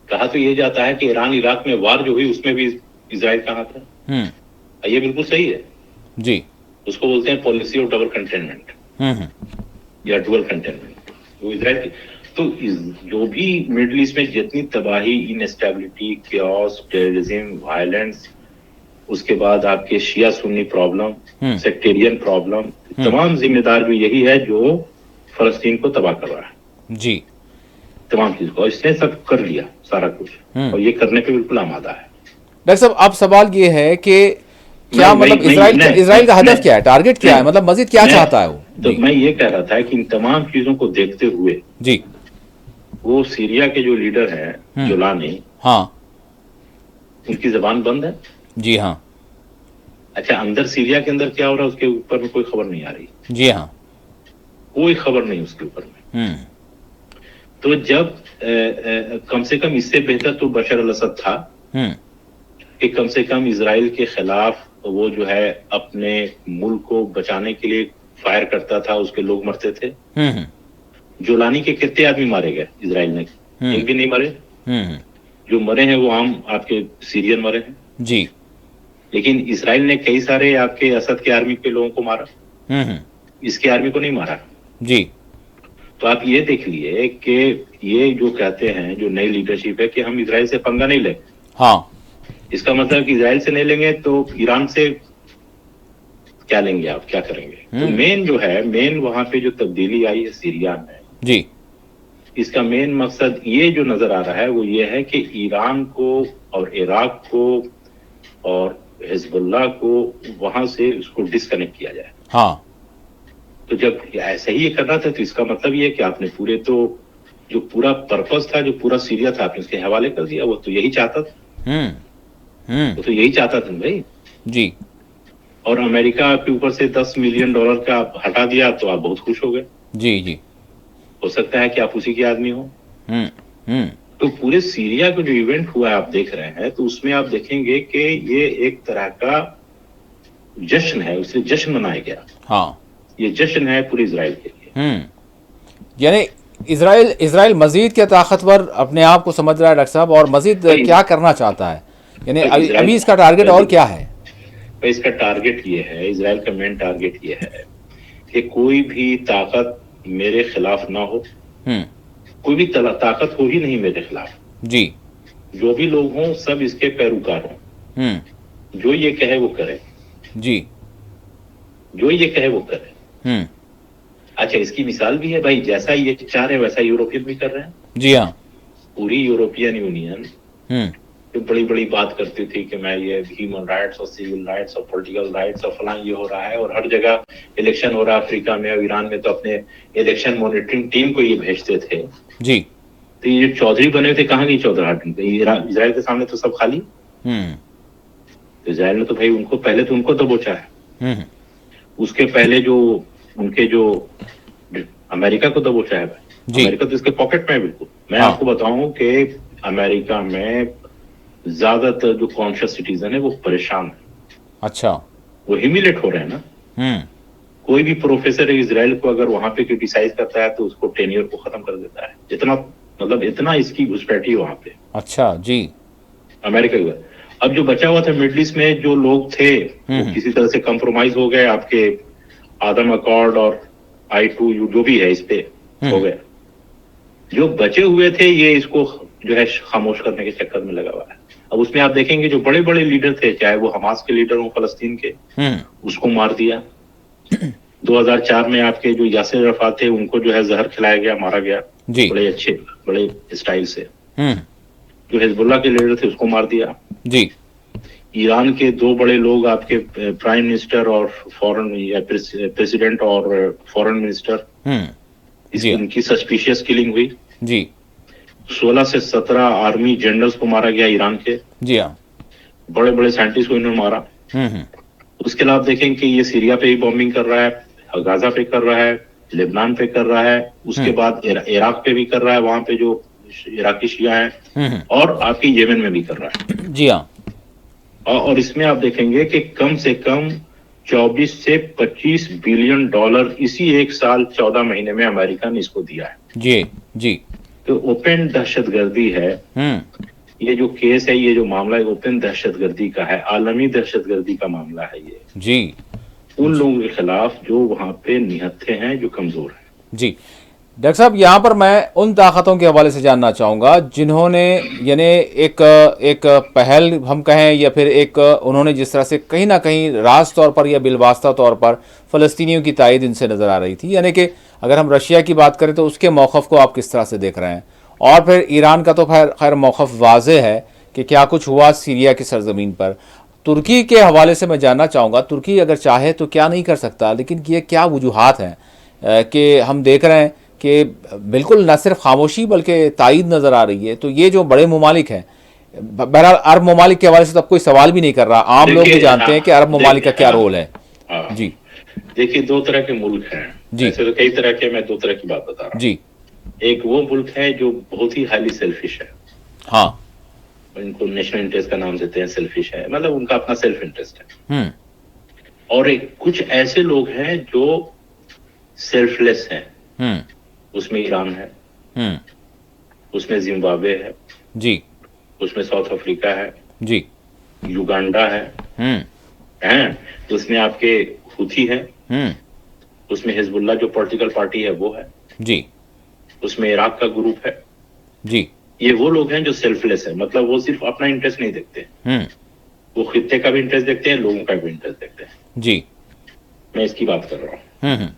कहा तो ये जाता है कि ईरान इराक में वार जो हुई उसमें भी इजराइल कहाँ था। ये बिल्कुल सही है जी, उसको बोलते हैं पॉलिसी ऑफ डबल कंटेनमेंट या डुअल कंटेनमेंट, वो इजराइल की। तो जो भी मिडिल ईस्ट में जितनी तबाही, इनस्टेबिलिटी, कैओस, टेररिज्म, वायलेंस, उसके बाद आपके शिया सुन्नी प्रॉब्लम, सेक्टेरियन प्रॉब्लम, तमाम जिम्मेदार भी यही है जो फलस्तीन को तबाह कर रहा है जी। तमाम चीज को इसने सब कर लिया, सारा कुछ, और ये करने पे बिल्कुल आमादा है। डॉक्टर साहब, अब सवाल ये है कि क्या मतलब इजराइल का हदफ क्या है, टारगेट क्या है, मतलब मजीद क्या चाहता है वो? तो मैं ये कह रहा था कि इन तमाम चीजों को देखते हुए जी, वो सीरिया के जो लीडर हैं जोलानी, हाँ उनकी जबान बंद है। जी हाँ। अच्छा, अंदर सीरिया के अंदर क्या हो रहा है उसके ऊपर में कोई खबर नहीं आ रही। जी हाँ। कोई खबर नहीं उसके ऊपर में। तो जब कम से कम इससे बेहतर तो बशर अल असद था कि कम से कम इजराइल के खिलाफ वो जो है अपने मुल्क को बचाने के लिए फायर करता था, उसके लोग मरते थे। जोलानी के कितने आदमी मारे गए इजराइल ने? एक भी नहीं मरे। जो मरे हैं वो आम आपके सीरियन मरे हैं जी। लेकिन इसराइल ने कई सारे आपके असद के आर्मी के लोगों को मारा, इसके आर्मी को नहीं मारा जी। तो आप ये देख लिए कि ये जो कहते हैं जो नई लीडरशिप है कि हम इजराइल से पंगा नहीं लेंगे। हाँ, इसका मतलब कि इजराइल से नहीं लेंगे तो ईरान से क्या लेंगे, आप क्या करेंगे? तो मेन जो है, मेन वहां पे जो तब्दीली आई है सीरिया में जी, इसका मेन मकसद ये जो नजर आ रहा है वो ये है कि ईरान को और इराक को और हिजबुल्लाह को वहां से उसको डिस्कनेक्ट किया जाए। हाँ। तो जब ऐसा ही ये करना था तो इसका मतलब ये है कि आपने पूरे तो जो पूरा पर्पस था, जो पूरा सीरिया था, आपने उसके हवाले कर दिया। वो तो यही चाहता था। वो तो यही चाहता था भाई जी। और अमेरिका आपके ऊपर से $10 मिलियन का हटा दिया तो आप बहुत खुश हो गए। जी जी। हो सकता है कि आप उसी के आदमी हो। तो पूरे सीरिया का जो इवेंट हुआ है आप देख रहे हैं तो उसमें आप देखेंगे कि ये एक तरह का जश्न है, उसे जश्न मनाया गया। हाँ, ये जश्न है पूरे इजराइल के लिए। यानी इजराइल मजीद क्या ताकतवर अपने आप को समझ रहा है डॉक्टर साहब, और मजीद क्या करना चाहता है? यानी अभी इसका टारगेट और क्या है? इसका टारगेट ये है, इजराइल का मेन टारगेट ये है कि कोई भी ताकत मेरे खिलाफ ना हो। कोई भी ताकत हो ही नहीं मेरे खिलाफ जी। जो भी लोग हों सब इसके पैरोकार हों। जो ये कहे वो करे जी। जो ये कहे वो करे। अच्छा, इसकी मिसाल भी है भाई, जैसा ये चाह रहे हैं वैसा यूरोपियन भी कर रहे हैं। जी हाँ। पूरी यूरोपियन यूनियन जो बड़ी बड़ी बात करती थी कि मैं ये ह्यूमन राइट्स और सिविल राइट्स और पॉलिटिकल राइट्स और फलां ये हो रहा है और हर जगह इलेक्शन हो रहा है, अफ्रीका में और ईरान में तो अपने इलेक्शन मॉनिटरिंग टीम को ये भेजते थे जी। तो ये जो चौधरी बने थे कहाँ गई चौधराहट? इजराइल के सामने तो सब खाली। तो इजराइल ने तो भाई उनको पहले तो उनको दबोचा है। उसके पहले जो उनके जो अमेरिका को दबोचा है भाई। अमेरिका तो इसके पॉकेट में है बिल्कुल। मैं आपको बताऊं कि अमेरिका में ज्यादातर जो कॉन्शियस सिटीजन है वो परेशान है। अच्छा। वो ह्यूमिलेट हो रहे हैं ना। कोई भी प्रोफेसर इजराइल को अगर वहां पे क्रिटिसाइज करता है तो उसको टेन्योर को खत्म कर देता है। इतना मतलब इतना इसकी घुसपैठी है वहां पे। अच्छा जी। अमेरिका का अब जो बचा हुआ था मिडिल ईस्ट में जो लोग थे वो किसी तरह से कंप्रोमाइज हो गए। आपके आदम अकॉर्ड और I2U जो भी है इस पे हो गया। जो बचे हुए थे ये इसको जो है खामोश करने के चक्कर में लगा हुआ है। अब उसमें आप देखेंगे जो बड़े बड़े लीडर थे, चाहे वो हमास के लीडर हो फलस्तीन के, उसको मार दिया। 2004 में आपके जो यासिर अराफात थे उनको जो है जहर खिलाया गया, मारा गया जी। बड़े अच्छे बड़े स्टाइल से। जो हिजबुल्लाह के लीडर थे उसको मार दिया जी। ईरान के दो बड़े लोग आपके प्राइम मिनिस्टर और फॉरेन या प्रेसिडेंट और फॉरेन मिनिस्टर, इनकी सस्पिशियस किलिंग हुई जी। 16 से 17 आर्मी जनरल्स को मारा गया ईरान के जी। हाँ, बड़े बड़े साइंटिस्ट को इन्होंने मारा। उसके अलावा देखें कि ये सीरिया पे ही बॉम्बिंग कर रहा है, गाजा पे कर रहा है, लेबनान पे कर रहा है, उसके बाद इराक पे भी कर रहा है, वहां पे जो इराकी शिया है, और आपके येमेन में भी कर रहा है जी। हाँ, और इसमें आप देखेंगे कि कम से कम 24 से 25 बिलियन डॉलर इसी एक साल 14 महीने में अमेरिका ने इसको दिया है जी जी। तो ओपन दहशतगर्दी है ये जो केस है, ये जो मामला है ओपन दहशतगर्दी का है, आलमी दहशतगर्दी का मामला है ये जी। उन लोगों के खिलाफ जो वहां पे निहत्थे हैं, जो कमजोर हैं जी। डॉक्टर साहब, यहाँ पर मैं उन ताकतों के हवाले से जानना चाहूँगा जिन्होंने यानी एक पहल हम कहें या फिर एक उन्होंने जिस तरह से कहीं ना कहीं राज तौर पर या बिलवास्ता तौर पर फ़लस्तीनियों की तायद इनसे नज़र आ रही थी। यानी कि अगर हम रशिया की बात करें तो उसके मौक़िफ़ को आप किस तरह से देख रहे हैं, और फिर ईरान का तो खैर मौक़िफ़ वाज़ेह है कि क्या कुछ हुआ सीरिया की सरजमीन पर। तुर्की के हवाले से मैं जानना चाहूँगा, तुर्की अगर चाहे तो क्या नहीं कर सकता, लेकिन ये क्या वजूहात हैं कि हम देख रहे हैं कि बिल्कुल न सिर्फ खामोशी बल्कि तायद नज़र आ रही है। तो ये जो बड़े ममालिक हैं, बहरहाल अरब ममालिक के हवाले से तो अब कोई सवाल भी नहीं कर रहा, आम लोग भी देखिए, जानते हैं कि अरब ममालिक का क्या हाँ, रोल है। हाँ, जी देखिए, दो तरह के मुल्क हैं। जी ऐसे तो कई तरह के, मैं दो तरह की बात बता रहा हूँ। जी। एक वो मुल्क है जो बहुत ही हाईली सेल्फिश है, हाँ। इनको नेशनल इंटरेस्ट का नाम देते हैं, सेल्फिश है, मतलब उनका अपना सेल्फ इंटरेस्ट है। हम्म और एक कुछ ऐसे लोग हैं जो सेल्फलेस हैं। हम्म उसमें ईरान है, हम्म। उसमें जिम्बाब्वे है, जी उसमें साउथ अफ्रीका है, जी। युगांडा है, हम्म हैं? उसमें आपके हुथी है, हम्म। उसमें हिजबुल्लाह जो पॉलिटिकल पार्टी है वो है, जी उसमें इराक का ग्रुप है। जी। ये वो लोग हैं जो सेल्फलेस है, मतलब वो सिर्फ अपना इंटरेस्ट नहीं देखते, हम्म। वो खित्ते का भी इंटरेस्ट देखते हैं, लोगों का भी इंटरेस्ट देखते हैं। जी। मैं इसकी बात कर रहा हूँ। हम्म।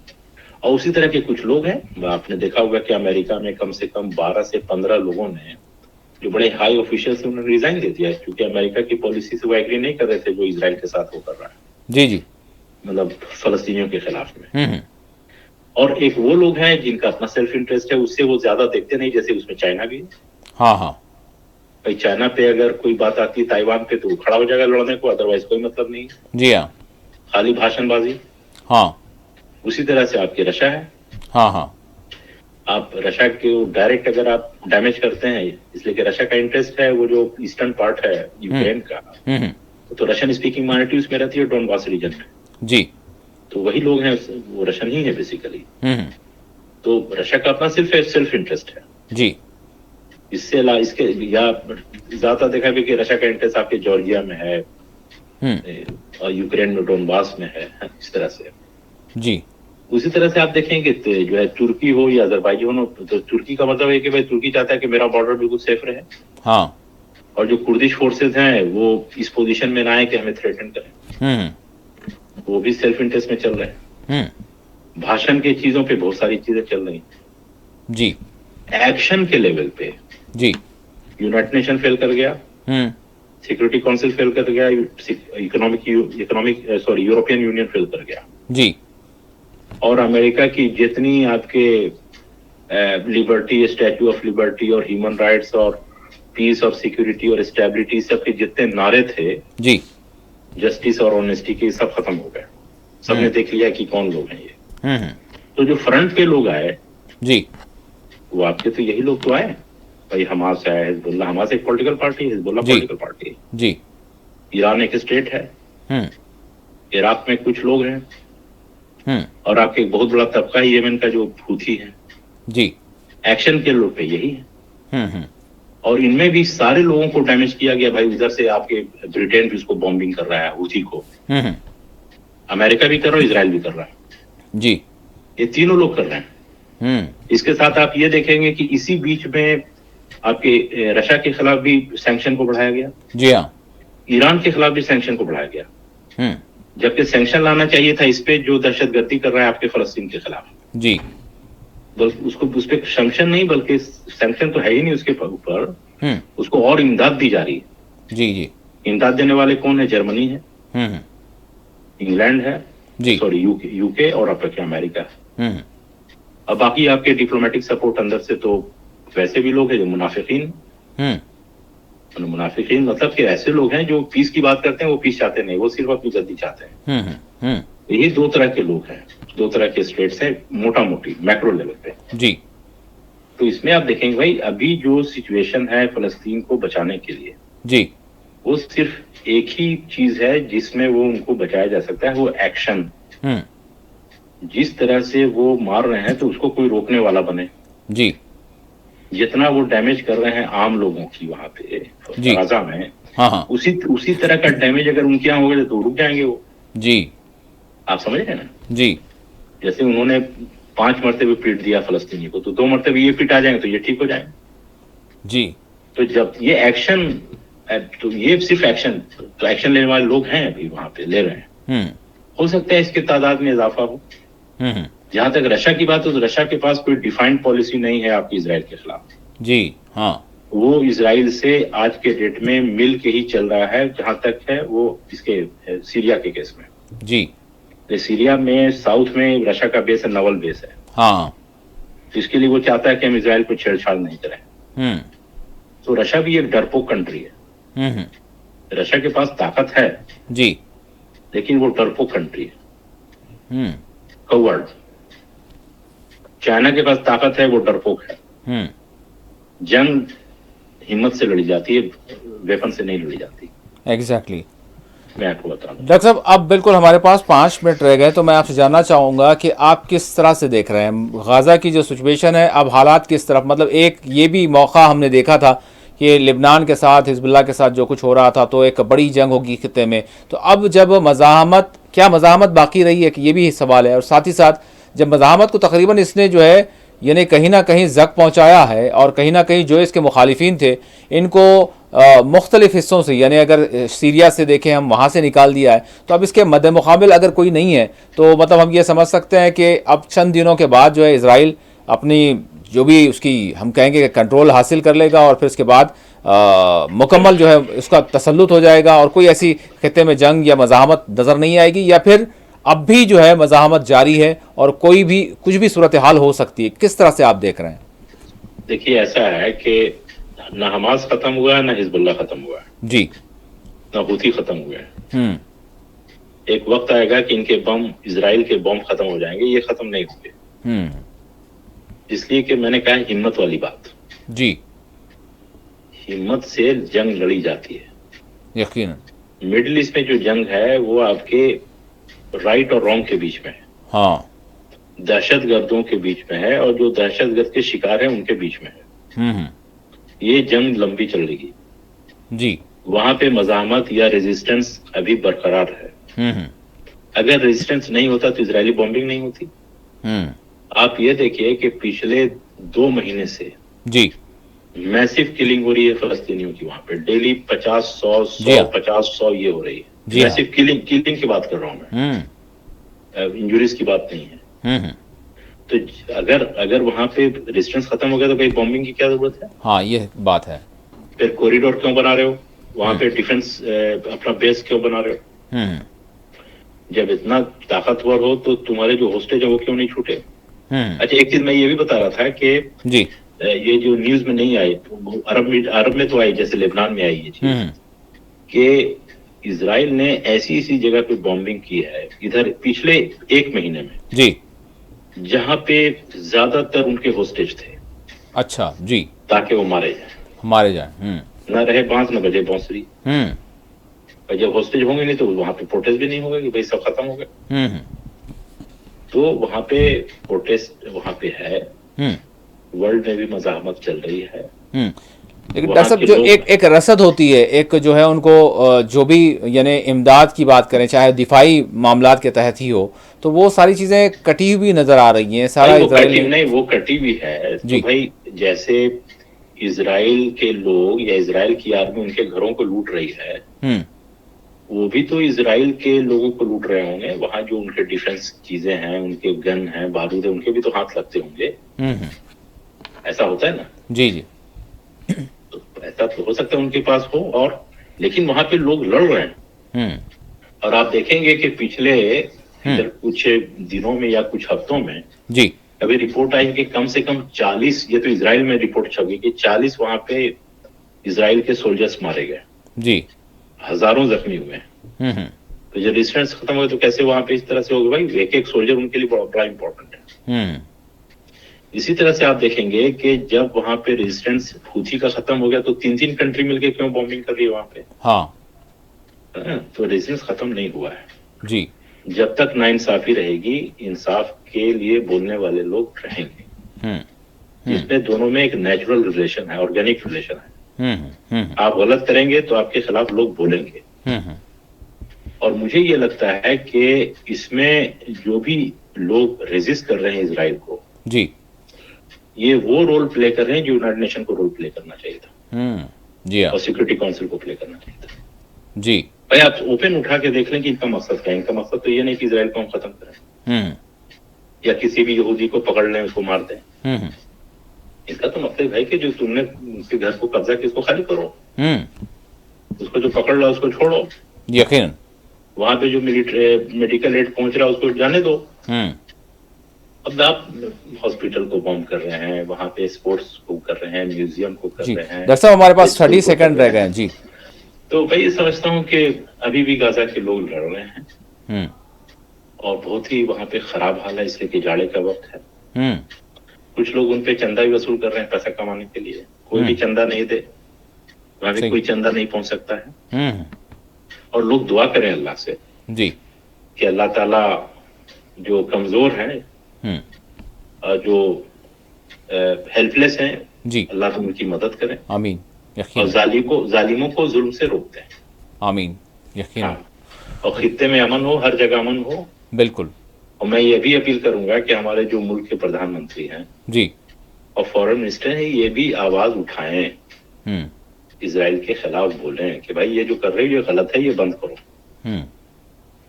और उसी तरह के कुछ लोग हैं, आपने देखा होगा कि अमेरिका में कम से कम 12 से 15 लोगों ने, जो बड़े हाई ऑफिशियल से, उन्होंने रिजाइन दे दिया है, क्योंकि अमेरिका की पॉलिसी से वो एग्री नहीं कर रहे थे जो इजराइल के साथ वो कर रहा है, जी जी। मतलब फलस्तीनियों के खिलाफ में। हम्म। और एक वो लोग हैं जिनका अपना सेल्फ इंटरेस्ट है, उससे वो ज्यादा देखते नहीं, जैसे उसमें चाइना भी है। हाँ हाँ। भाई चाइना पे अगर कोई बात आती है ताइवान पे, तो वो खड़ा हो जाएगा लड़ने को, अदरवाइज कोई मतलब नहीं, जी हाँ। खाली भाषणबाजी। हाँ उसी तरह से आपकी रशिया है। हाँ। हाँ। आप रशिया के डायरेक्ट अगर आप डैमेज करते हैं, इसलिए कि रशिया का इंटरेस्ट है वो जो ईस्टर्न पार्ट है यूक्रेन का, हम्म। तो रशियन स्पीकिंग माइनॉरिटी उसमें रहती है, डोनबास रीजन में। जी। तो वही लोग हैं, वो रशियन ही है बेसिकली। हम्म। तो रशिया का अपना सिर्फ सेल्फ इंटरेस्ट है। जी। इससे इसके या ज्यादा देखा भी कि रशिया का इंटरेस्ट आपके जॉर्जिया में है, और यूक्रेन में डोनबास में है, इस तरह से। जी। उसी तरह से आप देखेंगे जो है तुर्की हो या अजरबैजान हो, तो तुर्की का मतलब है कि भाई तुर्की चाहता है कि मेरा बॉर्डर बिल्कुल सेफ रहे, हाँ। और जो कुर्दिश फोर्सेस हैं वो इस पोजीशन में ना आए कि हमें थ्रेटन करें, हम्म। वो भी सेल्फ इंटरेस्ट में चल रहे हैं। भाषण की चीजों पे बहुत सारी चीजें चल रही हैं। जी एक्शन के लेवल पे जी। यूनाइटेड नेशन फेल कर गया, सिक्योरिटी काउंसिल फेल कर गया, यूरोपियन यूनियन फेल कर गया, जी। और अमेरिका की जितनी आपके लिबर्टी, स्टैच्यू ऑफ लिबर्टी और ह्यूमन राइट्स और पीस और सिक्योरिटी और स्टेबिलिटी, सबके जितने नारे थे, जी। जस्टिस और ऑनेस्टी के, सब खत्म हो गए। सबने देख लिया कि कौन लोग हैं ये। हम्म। तो जो फ्रंट पे लोग आए, जी। वो आपके तो यही लोग तो आए भाई। हमास है, हिजबुल्लाह, हमास एक पॉलिटिकल पार्टी है, हिजबुल्लाह जी। पॉलिटिकल पार्टी है। जी। ईरान एक स्टेट है, इराक में कुछ लोग हैं, और आपके एक बहुत बड़ा तबका है यमन का जो हूथी है। जी। एक्शन के लोग पे यही है। और इनमें भी सारे लोगों को डैमेज किया गया भाई। उधर से आपके ब्रिटेन भी उसको बॉम्बिंग कर रहा है, हूथी को। अमेरिका भी कर रहा है, इजराइल भी कर रहा है। जी। ये तीनों लोग कर रहे हैं। इसके साथ आप ये देखेंगे कि इसी बीच में आपके रशिया के खिलाफ भी सैंक्शन को बढ़ाया गया। जी हाँ। ईरान के खिलाफ भी सैंक्शन को बढ़ाया गया, जबकि सैंक्शन लाना चाहिए था इस पे जो दहशतगर्दी कर रहा है आपके फलस्तीन के खिलाफ। जी। बल्कि उसको उस पर सैंक्शन नहीं, बल्कि सैंक्शन तो है ही नहीं उसके ऊपर, उसको और इमदाद दी जा रही है। जी जी। इमदाद देने वाले कौन है? जर्मनी है, इंग्लैंड है, सॉरी यूके और आपके अमेरिका है। अब बाकी आपके डिप्लोमेटिक सपोर्ट अंदर से तो वैसे भी लोग हैं जो मुनाफिकीन, मुनाफिकीन मतलब कि ऐसे लोग हैं जो पीस की बात करते हैं, वो पीस चाहते नहीं, वो सिर्फ अपनी गद्दी चाहते हैं। यही दो तरह के लोग हैं, दो तरह के स्टेट्स हैं, मोटा मोटी मैक्रो लेवल पे। जी। तो इसमें आप देखेंगे भाई, अभी जो सिचुएशन है फलस्तीन को बचाने के लिए, जी, वो सिर्फ एक ही चीज है जिसमें वो उनको बचाया जा सकता है, वो एक्शन। जिस तरह से वो मार रहे हैं तो उसको कोई रोकने वाला बने। जी। जितना वो डैमेज कर रहे हैं आम लोगों की वहां पे गाजा में, हाँ। उसी तरह का डैमेज अगर उनके यहाँ हो गया तो रुक जाएंगे वो। जी। आप समझ रहे हैं ना? जी। जैसे उन्होंने 5 मरतबे पीट दिया फलस्तीनी को, तो 2 मरतबे ये पीटा जाएंगे तो ये ठीक हो जाएंगे। जी। तो जब ये एक्शन, तो ये सिर्फ एक्शन, तो एक्शन लेने वाले लोग हैं अभी वहां पे, ले रहे हैं। हो सकता है इसके तादाद में इजाफा हो। जहां तक रशिया की बात हो, तो रशिया के पास कोई डिफाइंड पॉलिसी नहीं है आपकी इजराइल के खिलाफ। जी हाँ। वो इजराइल से आज के डेट में मिल के ही चल रहा है, जहां तक है वो इसके सीरिया के केस में। जी। तो सीरिया में साउथ में रशिया का बेस है, नवल बेस है। हाँ। तो इसके लिए वो चाहता है कि हम इसराइल को छेड़छाड़ नहीं करें। हम्म तो रशिया भी एक डरपोक कंट्री है। हम्म रशिया के पास ताकत है, जी लेकिन वो डरपोक कंट्री है, हम्म कवर्ड। चाइना के पास ताकत है, वो डरपोक है। जंग हिम्मत से लड़ी जाती है, वेपन से नहीं लड़ी जाती। एग्जैक्टली। मैं आपको बता रहा हूँ। डॉक्टर साहब अब बिल्कुल हमारे पास 5 मिनट रह गए, तो मैं आपसे जानना चाहूँगा कि आप किस तरह से देख रहे हैं गाज़ा की जो सिचुएशन है, अब हालात किस तरफ, मतलब एक ये भी मौका हमने देखा था कि लिबनान के साथ हिजबुल्लाह के साथ जो कुछ हो रहा था तो एक बड़ी जंग होगी खित्ते में, तो अब जब मज़ाहमत, क्या मज़ाहमत बाकी रही है कि ये भी सवाल है, और साथ ही साथ जब मज़ाहमत को तकरीबन इसने जो है यानी कहीं ना कहीं जक पहुंचाया है, और कहीं ना कहीं जो इसके मुखालिफिन थे इनको मुख्तलिफ हिस्सों से, यानी अगर सीरिया से देखें हम वहाँ से निकाल दिया है, तो अब इसके मद्दे मुकाबिल अगर कोई नहीं है तो मतलब हम ये समझ सकते हैं कि अब चंद दिनों के बाद जो है इसराइल अपनी जो भी उसकी हम कहेंगे कंट्रोल हासिल कर लेगा, और फिर उसके बाद मुकम्मल जो है उसका तसल्लुत हो जाएगा, और कोई ऐसी खित्ते में जंग या मज़ाहमत नज़र नहीं आएगी, या फिर अब भी जो है मज़ाहमत जारी है और कोई भी कुछ भी सूरत हाल हो सकती है। किस तरह से आप देख रहे हैं? देखिए, ऐसा है कि ना हमास खत्म हुआ है, ना हिजबुल्लाह खत्म हुआ है जी, ना हूथी खत्म हुए हैं। एक वक्त आएगा कि इनके बम, इजराइल के बम खत्म हो जाएंगे, ये खत्म नहीं होंगे। इसलिए कि मैंने कहा हिम्मत वाली बात जी, हिम्मत से जंग लड़ी जाती है यकीनन। मिडिल ईस्ट में जो जंग है वो आपके राइट और रॉन्ग के बीच में है। हाँ, दहशतगर्दों के बीच में है, और जो दहशतगर्द के शिकार हैं उनके बीच में है। ये जंग लंबी चलेगी जी। वहां पे मज़ाहमत या रेजिस्टेंस अभी बरकरार है। अगर रेजिस्टेंस नहीं होता तो इजरायली बॉम्बिंग नहीं होती। आप ये देखिए कि पिछले 2 महीने से जी मैसिव किलिंग हो रही है फलस्तीनियों की। वहां पे डेली 50-100 ये हो रही है। मैसिव किलिंग की बात कर रहा हूं मैं, इंजुरीज की बात नहीं है। तो अगर वहां पे रेजिस्टेंस खत्म हो गया तो भाई बॉम्बिंग की क्या जरूरत है? हाँ, ये बात है। फिर कॉरिडोर क्यों बना रहे हो वहां पे? डिफेंस अपना बेस क्यों बना रहे हो? जब इतना ताकतवर हो तो तुम्हारे जो होस्टेज है वो क्यों नहीं छूटे? अच्छा, एक चीज मैं ये भी बता रहा था कि जी, ये जो न्यूज में नहीं आई, अरब में तो आई, जैसे लेबनान में आई ये चीज कि इजराइल ने ऐसी जगह पे बॉम्बिंग की है इधर पिछले 1 महीने में जी, जहां पे ज्यादातर उनके होस्टेज थे। अच्छा जी, ताकि वो मारे जाए। न रहे बांस न बजे बांसुरी। और जब होस्टेज होंगे नहीं तो वहां पे प्रोटेस्ट भी नहीं होगा कि भाई सब खत्म हो गया। तो वहां पे प्रोटेस्ट वहां पे है। वर्ल्ड में भी मज़ाहमत चल रही है। लेकिन डॉक्टर साहब जो एक रसद होती है, एक जो है उनको जो भी यानी इमदाद की बात करें, चाहे दिफाई मामलात के तहत ही हो, तो वो सारी चीजें कटी हुई नजर आ रही हैं। सारा नहीं, वो कटी हुई है। तो भाई जैसे इजराइल के लोग या इजराइल की आर्मी उनके घरों को लूट रही है, वो भी तो इजराइल के लोगों को लूट रहे होंगे। वहां जो उनके डिफेंस चीजें हैं, उनके गन हैं, बारूद है, उनके भी तो हाथ लगते होंगे। ऐसा होता है ना? जी जी। तो ऐसा तो हो सकता है उनके पास हो, और लेकिन वहां पे लोग लड़ रहे हैं। और आप देखेंगे कि पिछले कुछ दिनों में या कुछ हफ्तों में जी अभी रिपोर्ट आई कि कम से कम 40, ये तो इजराइल में रिपोर्ट छपी कि 40 वहां पे इजराइल के सोल्जर्स मारे गए जी, हजारों जख्मी हुए। तो जब रेजिस्टेंस खत्म हो तो कैसे वहां पे इस तरह से होगा? भाई एक सोल्जर उनके लिए बड़ा इंपॉर्टेंट है। इसी तरह से आप देखेंगे कि जब वहां पे रेजिस्टेंस हूथी का खत्म हो गया तो 3 कंट्री मिलके क्यों बॉम्बिंग कर रही है वहां पे? हाँ, तो रेजिस्टेंस खत्म नहीं हुआ है जी। जब तक नाइंसाफी रहेगी, इंसाफ के लिए बोलने वाले लोग रहेंगे। इसमें दोनों में एक नेचुरल रिलेशन है, ऑर्गेनिक रिलेशन है। आप गलत करेंगे तो आपके खिलाफ लोग बोलेंगे। और मुझे ये लगता है कि इसमें जो भी लोग रेजिस्ट कर रहे हैं इजराइल को जी, ये वो रोल प्ले कर रहे हैं जो यूनाइटेड नेशन को रोल प्ले करना चाहिए था जी, और सिक्योरिटी काउंसिल को प्ले करना चाहिए था जी। भाई आप ओपन उठा के देख लें कि इनका मकसद क्या है। इनका मकसद तो ये नहीं कि इजराइल को हम खत्म करें या किसी भी यहूदी को पकड़ लें, उसको मार दें। इसका तो मकसद है कि जो तुमने उसके घर को कब्जा किया उसको खाली करो, उसको जो पकड़ लो उसको छोड़ो। यकीनन वहां पे जो मेडिकल एड पहुंच रहा है उसको जाने दो। अब आप हॉस्पिटल को बॉम्ब कर रहे हैं, वहां पे स्पोर्ट्स को कर रहे हैं, म्यूजियम को कर जी रहे हैं, डॉक्टर साहब हमारे पास स्कूल 30 को कर सेकंड रहे रह गए हैं। हैं जी। तो मैं ये समझता हूँ कि अभी भी गाजा के लोग लड़ रहे हैं हम्म और बहुत ही वहां पे खराब हाल है, इसलिए कि जाड़े का वक्त है। हम्म कुछ लोग उन पे चंदा भी वसूल कर रहे हैं पैसा कमाने के लिए। कोई भी चंदा नहीं दे, वहां पे सही। कोई चंदा नहीं पहुंच सकता है। हम्म और लोग दुआ करें अल्लाह से जी कि अल्लाह ताला जो कमजोर हैं, जो हेल्पलेस हैं, जी अल्लाह उनकी मदद करें आमीन और यकीन जालिमों को जुल्म से रोकते हैं। आमीन यकीन हाँ, और खित्ते में अमन हो, हर जगह अमन हो। बिल्कुल और मैं ये भी अपील करूंगा कि हमारे जो मुल्क के प्रधानमंत्री हैं जी और फॉरेन मिनिस्टर हैं, ये भी आवाज उठाएं, हम्म इजराइल के खिलाफ बोलें कि भाई ये जो कर रहे हो ये गलत है, ये बंद करो। हम्म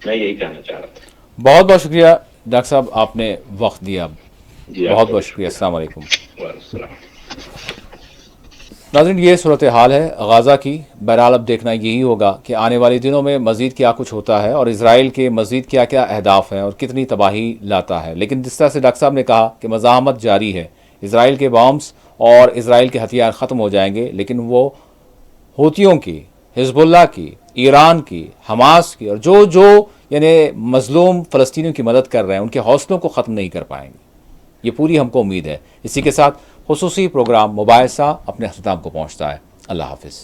मैं यही कहना चाह रहा था। बहुत बहुत शुक्रिया डॉक्टर साहब, आपने वक्त दिया। जी, बहुत आपका बहुत भी शुक्रिया। अस्सलाम वालेकुम। वालेकुम सलाम। नाज़रीन, ये सूरत हाल है गाज़ा की। बहरहाल अब देखना यही होगा कि आने वाले दिनों में मज़ीद क्या कुछ होता है और इसराइल के मज़ीद क्या क्या अहदाफ हैं और कितनी तबाही लाता है। लेकिन जिस तरह से डॉक्टर साहब ने कहा कि मज़ाहमत जारी है, इसराइल के बॉम्ब्स और इसराइल के हथियार ख़त्म हो जाएंगे, लेकिन वो हूतियों की, हिजबुल्लाह की, ईरान की, हमास की और जो जो यानी मजलूम फ़लस्तीनियों की मदद कर रहे हैं, उनके हौसलों को ख़त्म नहीं कर पाएंगे। ये पूरी हमको उम्मीद है। इसी के साथ खुसूसी प्रोग्राम मुबाहिसा अपने अख्ताम को पहुँचता है। अल्लाह हाफिज़।